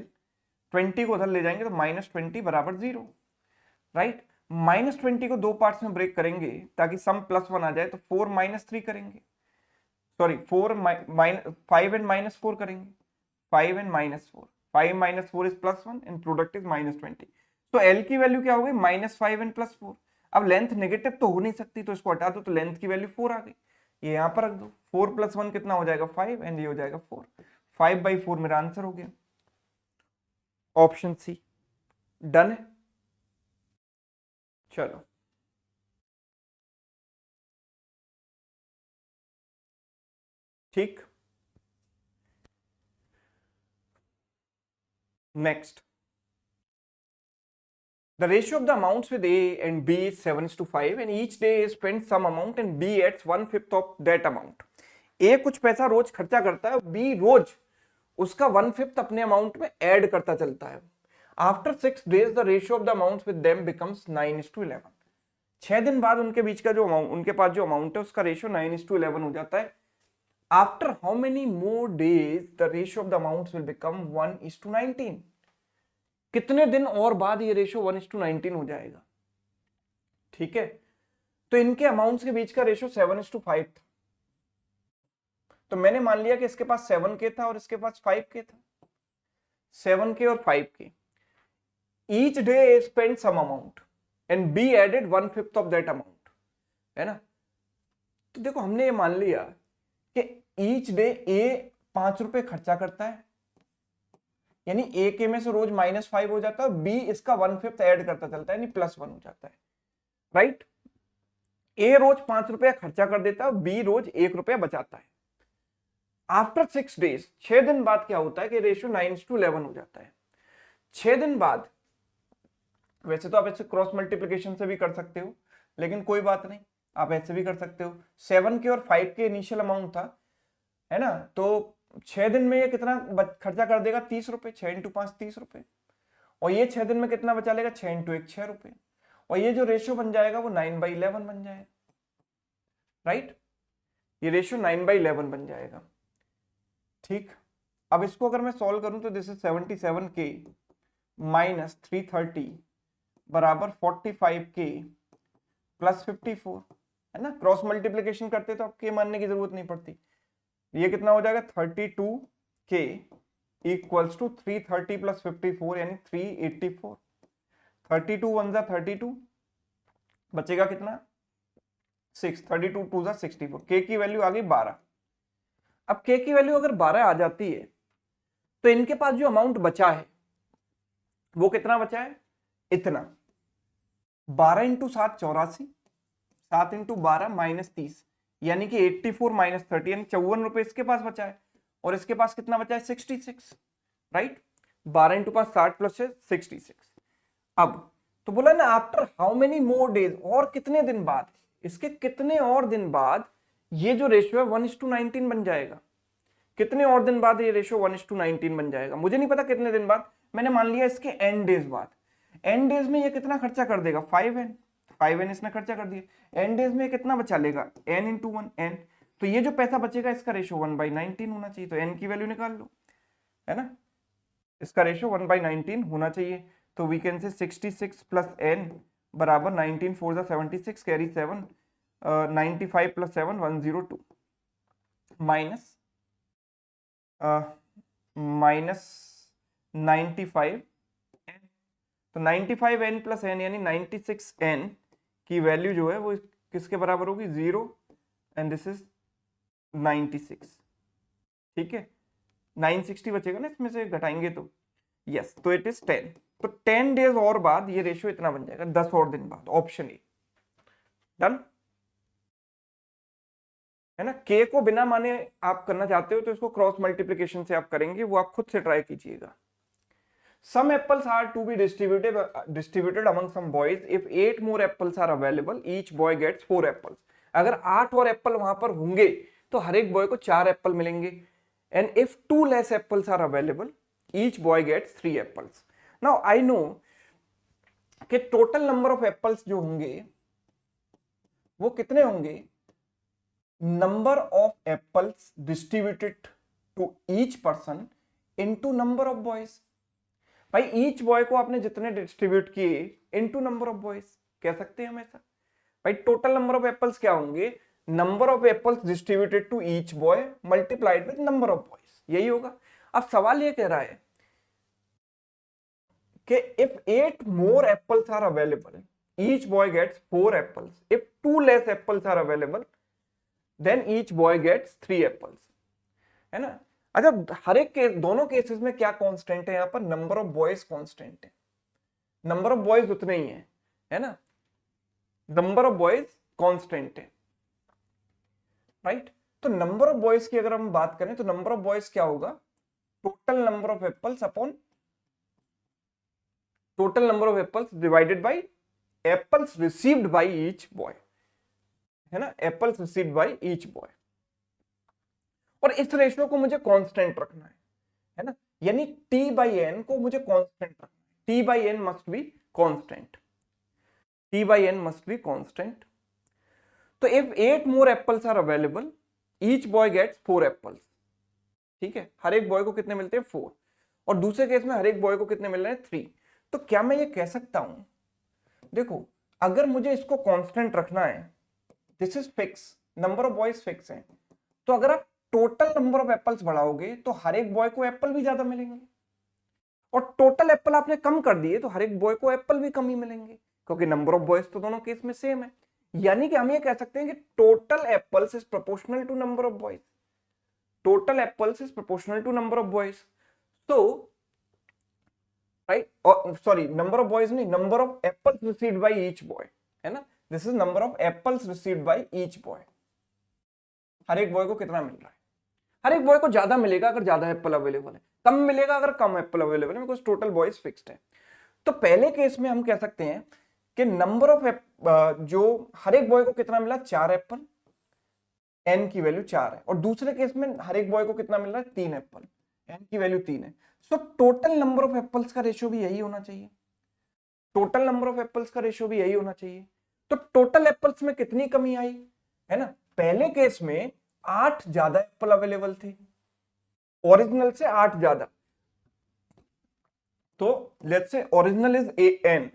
20 को उधर ले जाएंगे तो -20 बराबर 0, right. -20 को दो parts में ब्रेक करेंगे ताकि सम +1 आ जाए. तो 4 -3 करेंगे, सॉरी 5 एंड -4 करेंगे. 5 and -4, 5 - 4 is +1 and product is -20. तो L की वैल्यू क्या हो गई? -5 एंड +4. अब लेंथ नेगेटिव तो हो नहीं सकती तो इसको हटा दो, तो लेंथ की वैल्यू 4 आ गई. ये यहां पर रख दो. 4 + 1 कितना हो जाएगा? 5 एंड ये हो जाएगा 4. 5/4 मेरा आंसर हो गया. ऑप्शन सी डन है. चलो ठीक. Next. The ratio of the amounts with A and B is 7:5 and each day A spends some amount and B adds 1/5 of that amount. A कुछ पैसा रोज खर्चा करता है, B रोज उसका 1/5 अपने अमाउंट में ऐड करता चलता है. After 6 days the ratio of the amounts with them becomes 9:11. 6 दिन बाद उनके बीच का जो अमाउंट, उनके पास जो अमाउंट है उसका रेशियो 9:11 हो जाता है. After how many more days the ratio of the amounts will become 1:19? कितने दिन और बाद ये रेशियो 1:19 हो जाएगा? ठीक है. तो इनके अमाउंट्स के बीच का रेशियो 7:5 था. तो मैंने मान लिया कि इसके पास 7K था और इसके पास 5K था. 7K और 5K. Each day A spent some amount and B added 1/5 of that amount, है ना. तो देखो हमने ये मान लिया कि ईच डे A 5 रुपए खर्चा करता है, यानी A के में से रोज -5 हो जाता है. B इसका 1/5 ऐड करता चलता है यानी +1 हो जाता है, राइट. A रोज 5 रुपया खर्चा कर देता है, B रोज 1 रुपया बचाता है. आफ्टर 6 डेज, 6 दिन बाद क्या होता है कि रेशियो 9:11 हो जाता है. 6 दिन बाद वैसे तो आप ऐसे क्रॉस मल्टीप्लिकेशन से भी कर सकते हो, लेकिन कोई बात नहीं, आप ऐसे भी कर सकते हो। 7 के और 5 के इनिशियल अमाउंट था, है ना, तो 6 दिन में ये कितना खर्चा कर देगा, 30 रुपए, 6 इंटू 5 30 रुपए। और ये 6 दिन में कितना बचा लेगा, 6 इंटू 1 6 रुपए। और ये जो रेशियो बन जाएगा वो 9/11 बन जाएगा, राइट, ये रेशियो 9/11 बन जाएगा। ठीक, अब इसको अगर मैं सॉल्व करूं तो दिस इज 77K माइनस 330 बराबर 45K प्लस 54, है ना। क्रॉस मल्टीप्लीकेशन करते तो आपके मानने की जरूरत नहीं पड़ती। ये कितना हो जाएगा, 32K इक्वल्स टू 330 प्लस 54 यानी 384। 32 1 जा 32, बचेगा कितना 6, 32 2 जा 64। K की वैल्यू आ गई 12। अब K की वैल्यू अगर 12 आ जाती है तो इनके पास जो अमाउंट बचा है वो कितना बचा है, इतना। 12 इंटू 7 84, 7 इंटू 12 माइनस 30, यानी कि 84 माइनस 30 यानी 54 रुपए इसके पास बचा है। और इसके पास कितना बचा है, 66, राइट। 12 into 5 60 plus 66। अब तो बोला ना after how many more days, और कितने दिन बाद, इसके कितने और दिन बाद ये जो रेशियो है 1:19 बन जाएगा। कितने और दिन बाद ये रेशियो 1:19 बन जाएगा, मुझे नहीं पता कितने दिन बाद, मैंने मान लिया इसके एन डेज बाद। एन डेज में ये कितना खर्चा कर देगा, 5n इसने खर्चा कर दिया। एन डेज में कितना बचा लेगा, n इंटू 1 n। तो ये जो पैसा बचेगा इसका रेशियो 1/19 होना चाहिए, तो n की वैल्यू निकाल लो, है ना, इसका रेशियो 1/19 होना चाहिए। तो we can say 66 plus n बराबर 19 4 जा 76 carry 7, 95 plus 7 102 minus minus 95n। तो 95n प्लस n यानी 96n की वैल्यू जो है वो किसके बराबर होगी, 0 एंड दिस इज 96। ठीक है, 960 बचेगा ना इसमें से घटाएंगे तो, यस, तो इट इज 10। तो 10 डेज और बाद ये रेशियो इतना बन जाएगा, 10 और दिन बाद, ऑप्शन ए। डन, है ना। के को बिना माने आप करना चाहते हो तो इसको क्रॉस मल्टीप्लिकेशन से आप करेंगे, वो आप खुद से ट्राई कीजिएगा। Some apples are to be distributed among some boys. If 8 more apples are available, each boy gets 4 apples. अगर 8 और एप्पल वहां पर होंगे तो हर एक बॉय को 4 एप्पल मिलेंगे। And if 2 less apples are available, each boy gets 3 apples. Now I know कि टोटल नंबर ऑफ एप्पल्स जो होंगे वो कितने होंगे, number of apples distributed to each person into number of boys. भाई ईच बॉय को आपने जितने डिस्ट्रीब्यूट किए इनटू नंबर ऑफ बॉयज कह सकते हैं हम ऐसा। भाई टोटल नंबर ऑफ एप्पल्स क्या होंगे, number of apples distributed to each boy multiplied with number of boys, यही होगा। अब सवाल ये कह रहा है कि if 8 more apples are available, each boy gets 4 apples. If 2 less apples are available, then each boy gets 3 apples, है ना। अच्छा, हर एक केस, दोनों केसेस में क्या कांस्टेंट है, यहाँ पर नंबर ऑफ बॉयज कांस्टेंट है, नंबर ऑफ बॉयज उतने ही है ना, नंबर ऑफ बॉयज कांस्टेंट है, राइट। तो नंबर ऑफ बॉयज की अगर हम बात करें तो नंबर ऑफ बॉयज क्या होगा, total number of apples upon total number of apples divided by apples received by each boy, है ना, apples received by each boy. और इस रेशियो को मुझे कांस्टेंट रखना है ना, यानी t बाई एन को मुझे कांस्टेंट रखना है, t by N must be constant, t by N must be constant. तो if 8 more apples are available, each boy gets 4 apples. ठीक है, हर एक बॉय को कितने मिलते हैं, 4, और दूसरे केस में हर एक बॉय को कितने मिल रहे हैं, 3। तो क्या मैं ये कह सकता हूं, देखो अगर मुझे इसको कांस्टेंट रखना है, this is fix, number of boys fix है, तो अगर आप टोटल नंबर ऑफ एप्पल्स बढ़ाओगे तो हर एक बॉय को एप्पल भी ज्यादा मिलेंगे, और टोटल एप्पल आपने कम कर दिए तो हर एक बॉय को एप्पल भी कम ही मिलेंगे, क्योंकि नंबर ऑफ बॉयज तो दोनों केस में सेम है। यानी कि हम ये कह सकते हैं कि total apples is proportional to number of boys, total apples is proportional to number of boys. तो right, sorry, number of boys नहीं, number of apples received by each boy, है ना, this is number of apples received by each boy. हर एक boy को कितना मिल रहा है, हर एक बॉय को ज्यादा मिलेगा अगर ज्यादा एप्पल अवेलेबल है, कम मिलेगा अगर कम एप्पल अवेलेबल है, बिकॉज टोटल बॉयज फिक्स्ड है। तो पहले केस में हम कह सकते हैं कि नंबर ऑफ जो हर एक बॉय को कितना मिला, 4 एप्पल, एन की वैल्यू 4 है, और दूसरे केस में हर एक बॉय को कितना मिल रहा है, 3 एप्पल, एन की वैल्यू 3 है। So total number of apples का रेशियो भी यही होना चाहिए, टोटल नंबर ऑफ एप्पल्स का रेशियो भी यही होना चाहिए। तो टोटल एप्पल्स में कितनी कमी आई, है ना, पहले केस में 8 ज्यादा एप्पल अवेलेबल थे, ओरिजिनल से 8 ज्यादा। तो let's say original is an,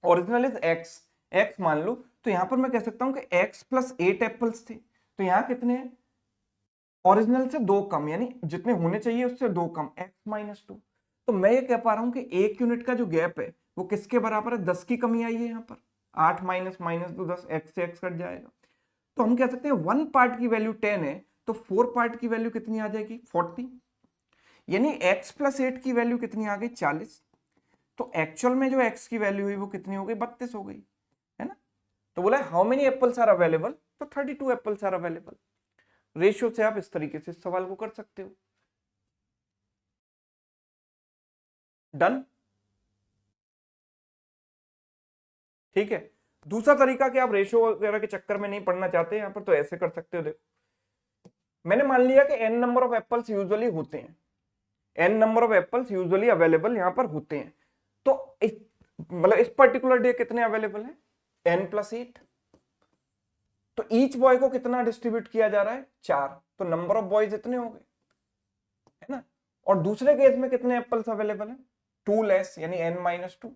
original is x, x मान लो, तो यहां पर मैं कह सकता हूं कि x प्लस 8 एप्पल्स थे, तो यहां कितने हैं, ओरिजिनल से 2 कम, यानी जितने होने चाहिए उससे 2 कम, x माइनस 2। तो मैं ये कह पा रहा हूं कि 1 यूनिट का जो गैप है वो किसके बराबर है, 10 की कमी आई है यहाँ पर, 8 माइनस माइनस 2 10, x से x कट जाएगा। तो हम कह सकते हैं 1 पार्ट की वैल्यू 10 है, तो 4 पार्ट की वैल्यू कितनी आ जाएगी, 40, यानी x प्लस 8 की वैल्यू कितनी आ गई, 40। तो एक्चुअल में जो x की वैल्यू हुई वो कितनी हो गई, 32 हो गई, है ना। तो बोला how many apples are available, तो 32 एप्पल्स आर अवेलेबल। रेशियो से आप इस तरीके से इस सवाल को कर सकते हो। डन, ठीक है। दूसरा तरीका कि आप रेशियो वगैरह के चक्कर में नहीं पढ़ना चाहते यहां पर, तो ऐसे कर सकते हो। देखो मैंने मान लिया कि n number of apples usually होते हैं, n number of apples usually available यहां पर होते हैं, तो मतलब इस पर्टिकुलर डे कितने अवेलेबल हैं, n प्लस 8। तो ईच बॉय को कितना डिस्ट्रीब्यूट किया जा रहा है, 4, तो नंबर ऑफ बॉयज इतने हो गए, है ना। और दूसरे केस में कितने एप्पल्स अवेलेबल हैं, 2 लेस, यानी n माइनस 2।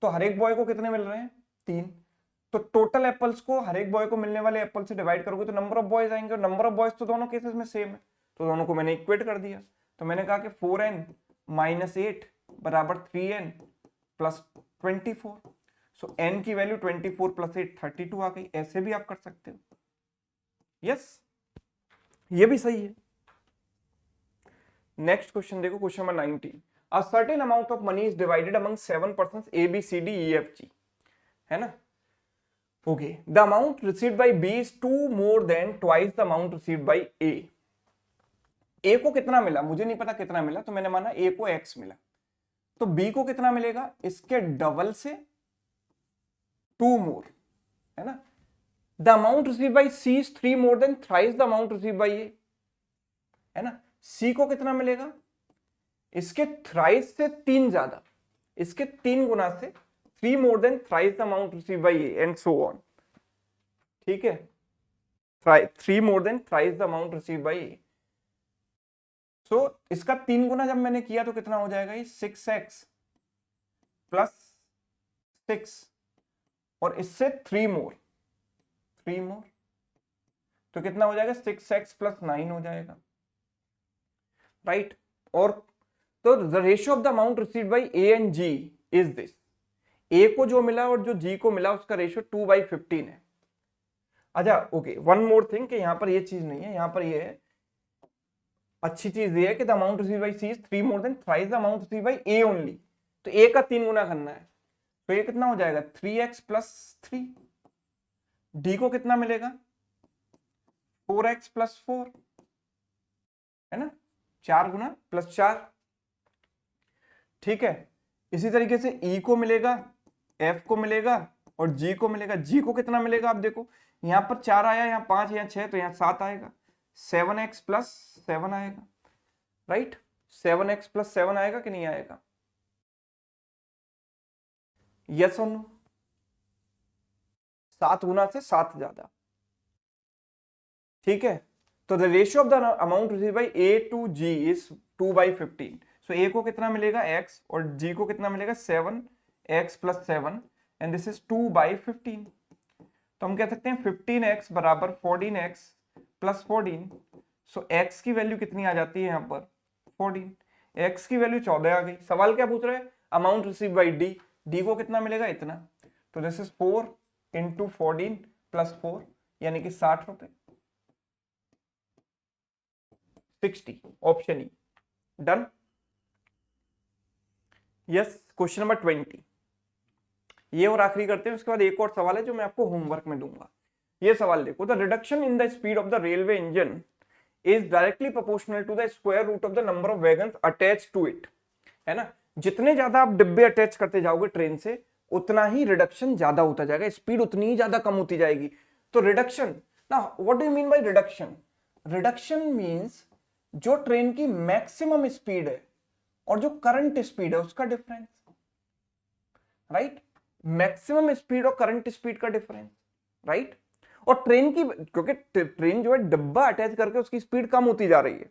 तो हर एक बॉय को कितने मिल रहे हैं, 3। तो टोटल एप्पल्स को हर एक बॉय को मिलने वाले एप्पल से डिवाइड करोगे तो नंबर ऑफ बॉयज आएंगे, और नंबर ऑफ बॉयज तो दोनों केसेस में सेम है, तो दोनों को मैंने इक्वेट कर दिया। तो मैंने कहा कि 4n माइनस 8 बराबर 3n प्लस 24। सो n की वैल्यू 24 प्लस 8 32 आ गई। ऐसे भी आप कर सकते हो, यस, ये भी सही है। नेक्स्ट क्वेश्चन देखो, question number 19। A certain amount of money is divided among 7 persons A B C D E F G, है ना। Okay, the amount received by B is 2 more than twice the amount received by A. A को कितना मिला, मुझे नहीं पता कितना मिला, तो मैंने माना ए को x मिला, तो बी को कितना मिलेगा, इसके डबल से 2 मोर, है ना। The amount received by C is 3 more than thrice the amount received by A, है ना। सी को कितना मिलेगा, इसके थ्राइस से 3 ज्यादा, इसके 3 गुना से 3 more than thrice the amount received by A and so on, ठीक है। 3 more than thrice the amount received by A. तो इसका 3 गुना जब मैंने किया तो कितना हो जाएगा, ये 6x प्लस 6, और इससे 3 मोर, तो कितना हो जाएगा, 6x प्लस 9 हो जाएगा, राइट। और तो the ratio of the amount received by A and G is this, A को जो मिला और जो जी को मिला उसका रेशियो 2/15 है। अच्छा ओके, वन मोर थिंग कि यहाँ पर ये चीज नहीं है, यहाँ पर ये है, अच्छी चीज ये है कि the amount received by C is 3 more than thrice the amount received by A only, तो ए का 3 गुना करना है, तो ये कितना हो जाएगा, 3x प्लस 3। डी को कितना मिलेगा, 4x प्लस 4, है ना, 4 गुना प्लस 4, ठीक है। इसी तरीके से ई को मिलेगा, एफ को मिलेगा और जी को मिलेगा। जी को कितना मिलेगा, आप देखो यहां पर 4 आया, यहाँ 5, यहाँ 6, तो यहाँ 7 आएगा, 7x प्लस 7 आएगा, राइट। 7x प्लस 7 आएगा कि नहीं आएगा, यस और नो, 7 गुना से 7 ज्यादा, ठीक है। तो the ratio of the amount received by A to G is 2/15। So A को कितना मिलेगा, x, और जी को कितना मिलेगा, 7x plus 7, and this is 2/15। तो हम कह सकते हैं 15x बराबर 14x प्लस 14। सो x की वैल्यू कितनी आ जाती है यहाँ पर, 14, x की वैल्यू 14 आ गई। सवाल क्या पूछ रहे हैं, amount receive by D, D को कितना मिलेगा, इतना, तो दिस इज 4 इंटू 14 प्लस 4, यानी कि 60 रुपए, 60, option E, done. Yes, question number 20, ये और आखिरी करते हैं, उसके बाद एक और सवाल है जो मैं आपको होमवर्क में दूंगा। ये सवाल देखो, the reduction in the speed of the railway engine is directly proportional to the square root of the number of wagons attached to it, है ना। जितने ज्यादा आप डिब्बे अटैच करते जाओगे ट्रेन से उतना ही रिडक्शन ज्यादा होता जाएगा, स्पीड उतनी ही ज्यादा कम होती जाएगी। तो रिडक्शन ना, what do you mean by reduction? Reduction means जो ट्रेन की मैक्सिमम स्पीड है और जो करंट स्पीड है उसका डिफरेंस, राइट? मैक्सिमम स्पीड और करंट स्पीड का डिफरेंस, राइट? और ट्रेन की, क्योंकि ट्रेन जो है डिब्बा अटैच करके उसकी स्पीड कम होती जा रही है,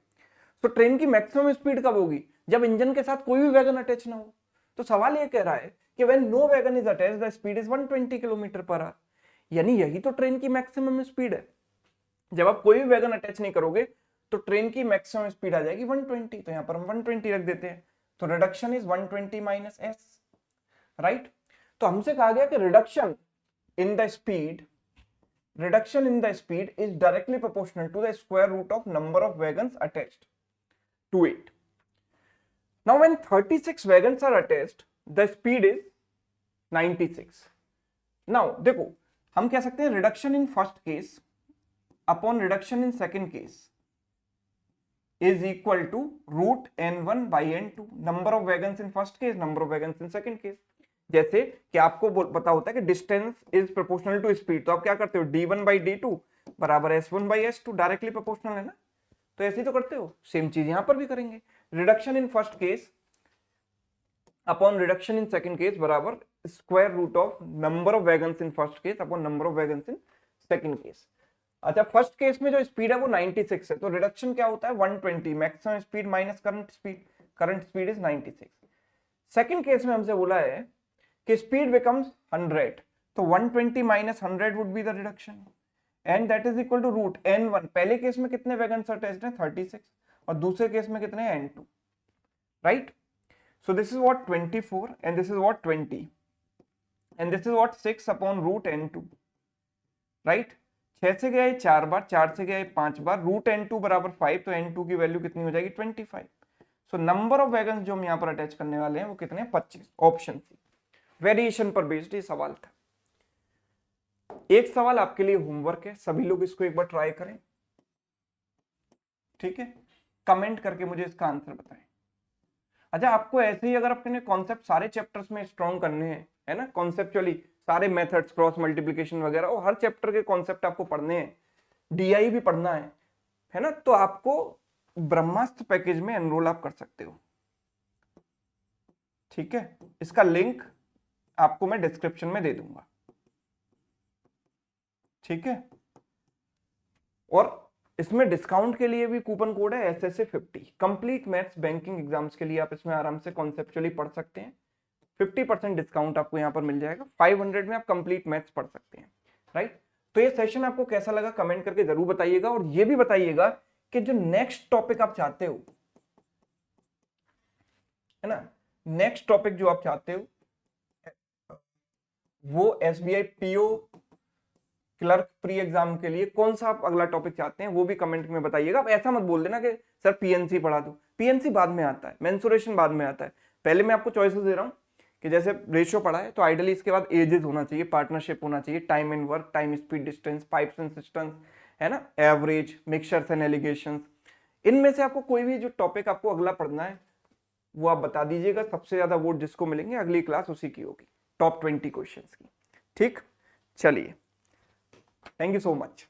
तो ट्रेन की मैक्सिमम स्पीड कब होगी? जब इंजन के साथ कोई भी वैगन अटैच ना हो। तो सवाल ये कह रहा है कि when no wagon is attached the speed is 120 kilometre per hour, यानी यही तो ट्रेन की मैक्सिमम स्पीड है। जब आप कोई भी वैगन अटैच नहीं करोगे तो ट्रेन की मैक्सिमम स्पीड आ जाएगी 120, तो यहां पर हम 120 रख देते हैं। तो reduction is 120 minus S, right? तो हमसे कहा गया कि reduction in the speed is directly proportional to the square root of number of wagons attached to it. Now when 36 wagons are attached, the speed is 96. Now देखो, हम कह सकते हैं reduction in first case upon reduction in second case is equal to root n1 by n2. Number of wagons in first case, number of wagons in second case. जैसे कि आपको पता होता है कि distance is proportional to speed, तो आप क्या करते हो, d1 by d2 बराबर s1 by s2, directly proportional है ना, तो ऐसे ही तो करते हो। सेम चीज यहां पर भी करेंगे। Reduction in first case upon reduction in second case बराबर square root of number of wagons in first case upon number of wagons in second case. अच्छा, फर्स्ट केस में जो स्पीड है वो 96 है, तो रिडक्शन क्या होता है, 120 maximum speed minus current speed is 96। Second case में हमसे बोला है कि स्पीड बिकम्स 100, तो 120 minus 100 would be the reduction and that is equal to root n1। पहले केस में कितने वैगन्स अटैच्ड हैं, 36, और दूसरे केस में कितने हैं, n2, right? So this is what 24 and this is what 20 and this is what 6 upon root n2, right? 6 से गया 4 बार, 4 से गया 5 बार, रूट n2 बराबर 5, तो n2 की वैल्यू कितनी हो जाएगी, 25। सो नंबर ऑफ वैगन्स जो हम यहाँ पर अटैच करने वाले हैं वो कितने हैं, 25। ऑप्शन सी, वेरिएशन पर बेस्ड ये सवाल था। एक सवाल आपके लिए होमवर्क है, सभी लोग इसको एक बार ट्राई करें, ठीक है? कमेंट करके मुझे इसका आंसर बताएं। अच्छा, आपको ऐसे ही अगर अपने कॉन्सेप्ट सारे चैप्टर्स में स्ट्रॉन्ग करने हैं, है ना, कॉन्सेप्चुअली सारे मेथड्स, क्रॉस मल्टीप्लिकेशन वगैरह, और हर चैप्टर के कॉन्सेप्ट आपको पढ़ने हैं, डीआई भी पढ़ना है ना, तो आपको ब्रह्मास्त्र पैकेज में एनरोल आप कर सकते हो, ठीक है? इसका लिंक आपको मैं डिस्क्रिप्शन में दे दूंगा, ठीक है? और इसमें डिस्काउंट के लिए भी कूपन कोड है SSA50। Complete maths banking exams के लिए आप इसमें आराम से कॉन्सेप्चुअली पढ़ सकते हैं। 50% डिस्काउंट आपको यहाँ पर मिल जाएगा। 500 में आप कंप्लीट मैथ्स पढ़ सकते हैं, राइट? तो ये सेशन आपको कैसा लगा कमेंट करके जरूर बताइएगा, और ये भी बताइएगा कि जो नेक्स्ट टॉपिक आप चाहते हो, है ना, नेक्स्ट टॉपिक जो आप चाहते हो वो SBI PO clerk pre exam के लिए कौन सा आप अगला टॉपिक चाहते हैं, वो भी कमेंट में बताइएगा। आप ऐसा मत बोल देना कि सर पीएनसी पढ़ा दो, पीएनसी बाद में आता है, मेंसुरेशन बाद में आता है। पहले मैं आपको चॉइसेस दे रहा हूँ कि जैसे रेशियो पढ़ा है तो आइडियली इसके बाद एजेस होना चाहिए, पार्टनरशिप होना चाहिए, time in work, time speed distance, pipes and systems, है ना, एवरेज, मिक्सचर्स एंड एलिगेशंस। इनमें से आपको कोई भी जो टॉपिक आपको अगला पढ़ना है वो आप बता दीजिएगा। सबसे ज्यादा वोट जिसको मिलेंगे अगली क्लास उसी की होगी, टॉप 20 क्वेश्चंस की, ठीक? चलिए, थैंक यू सो मच।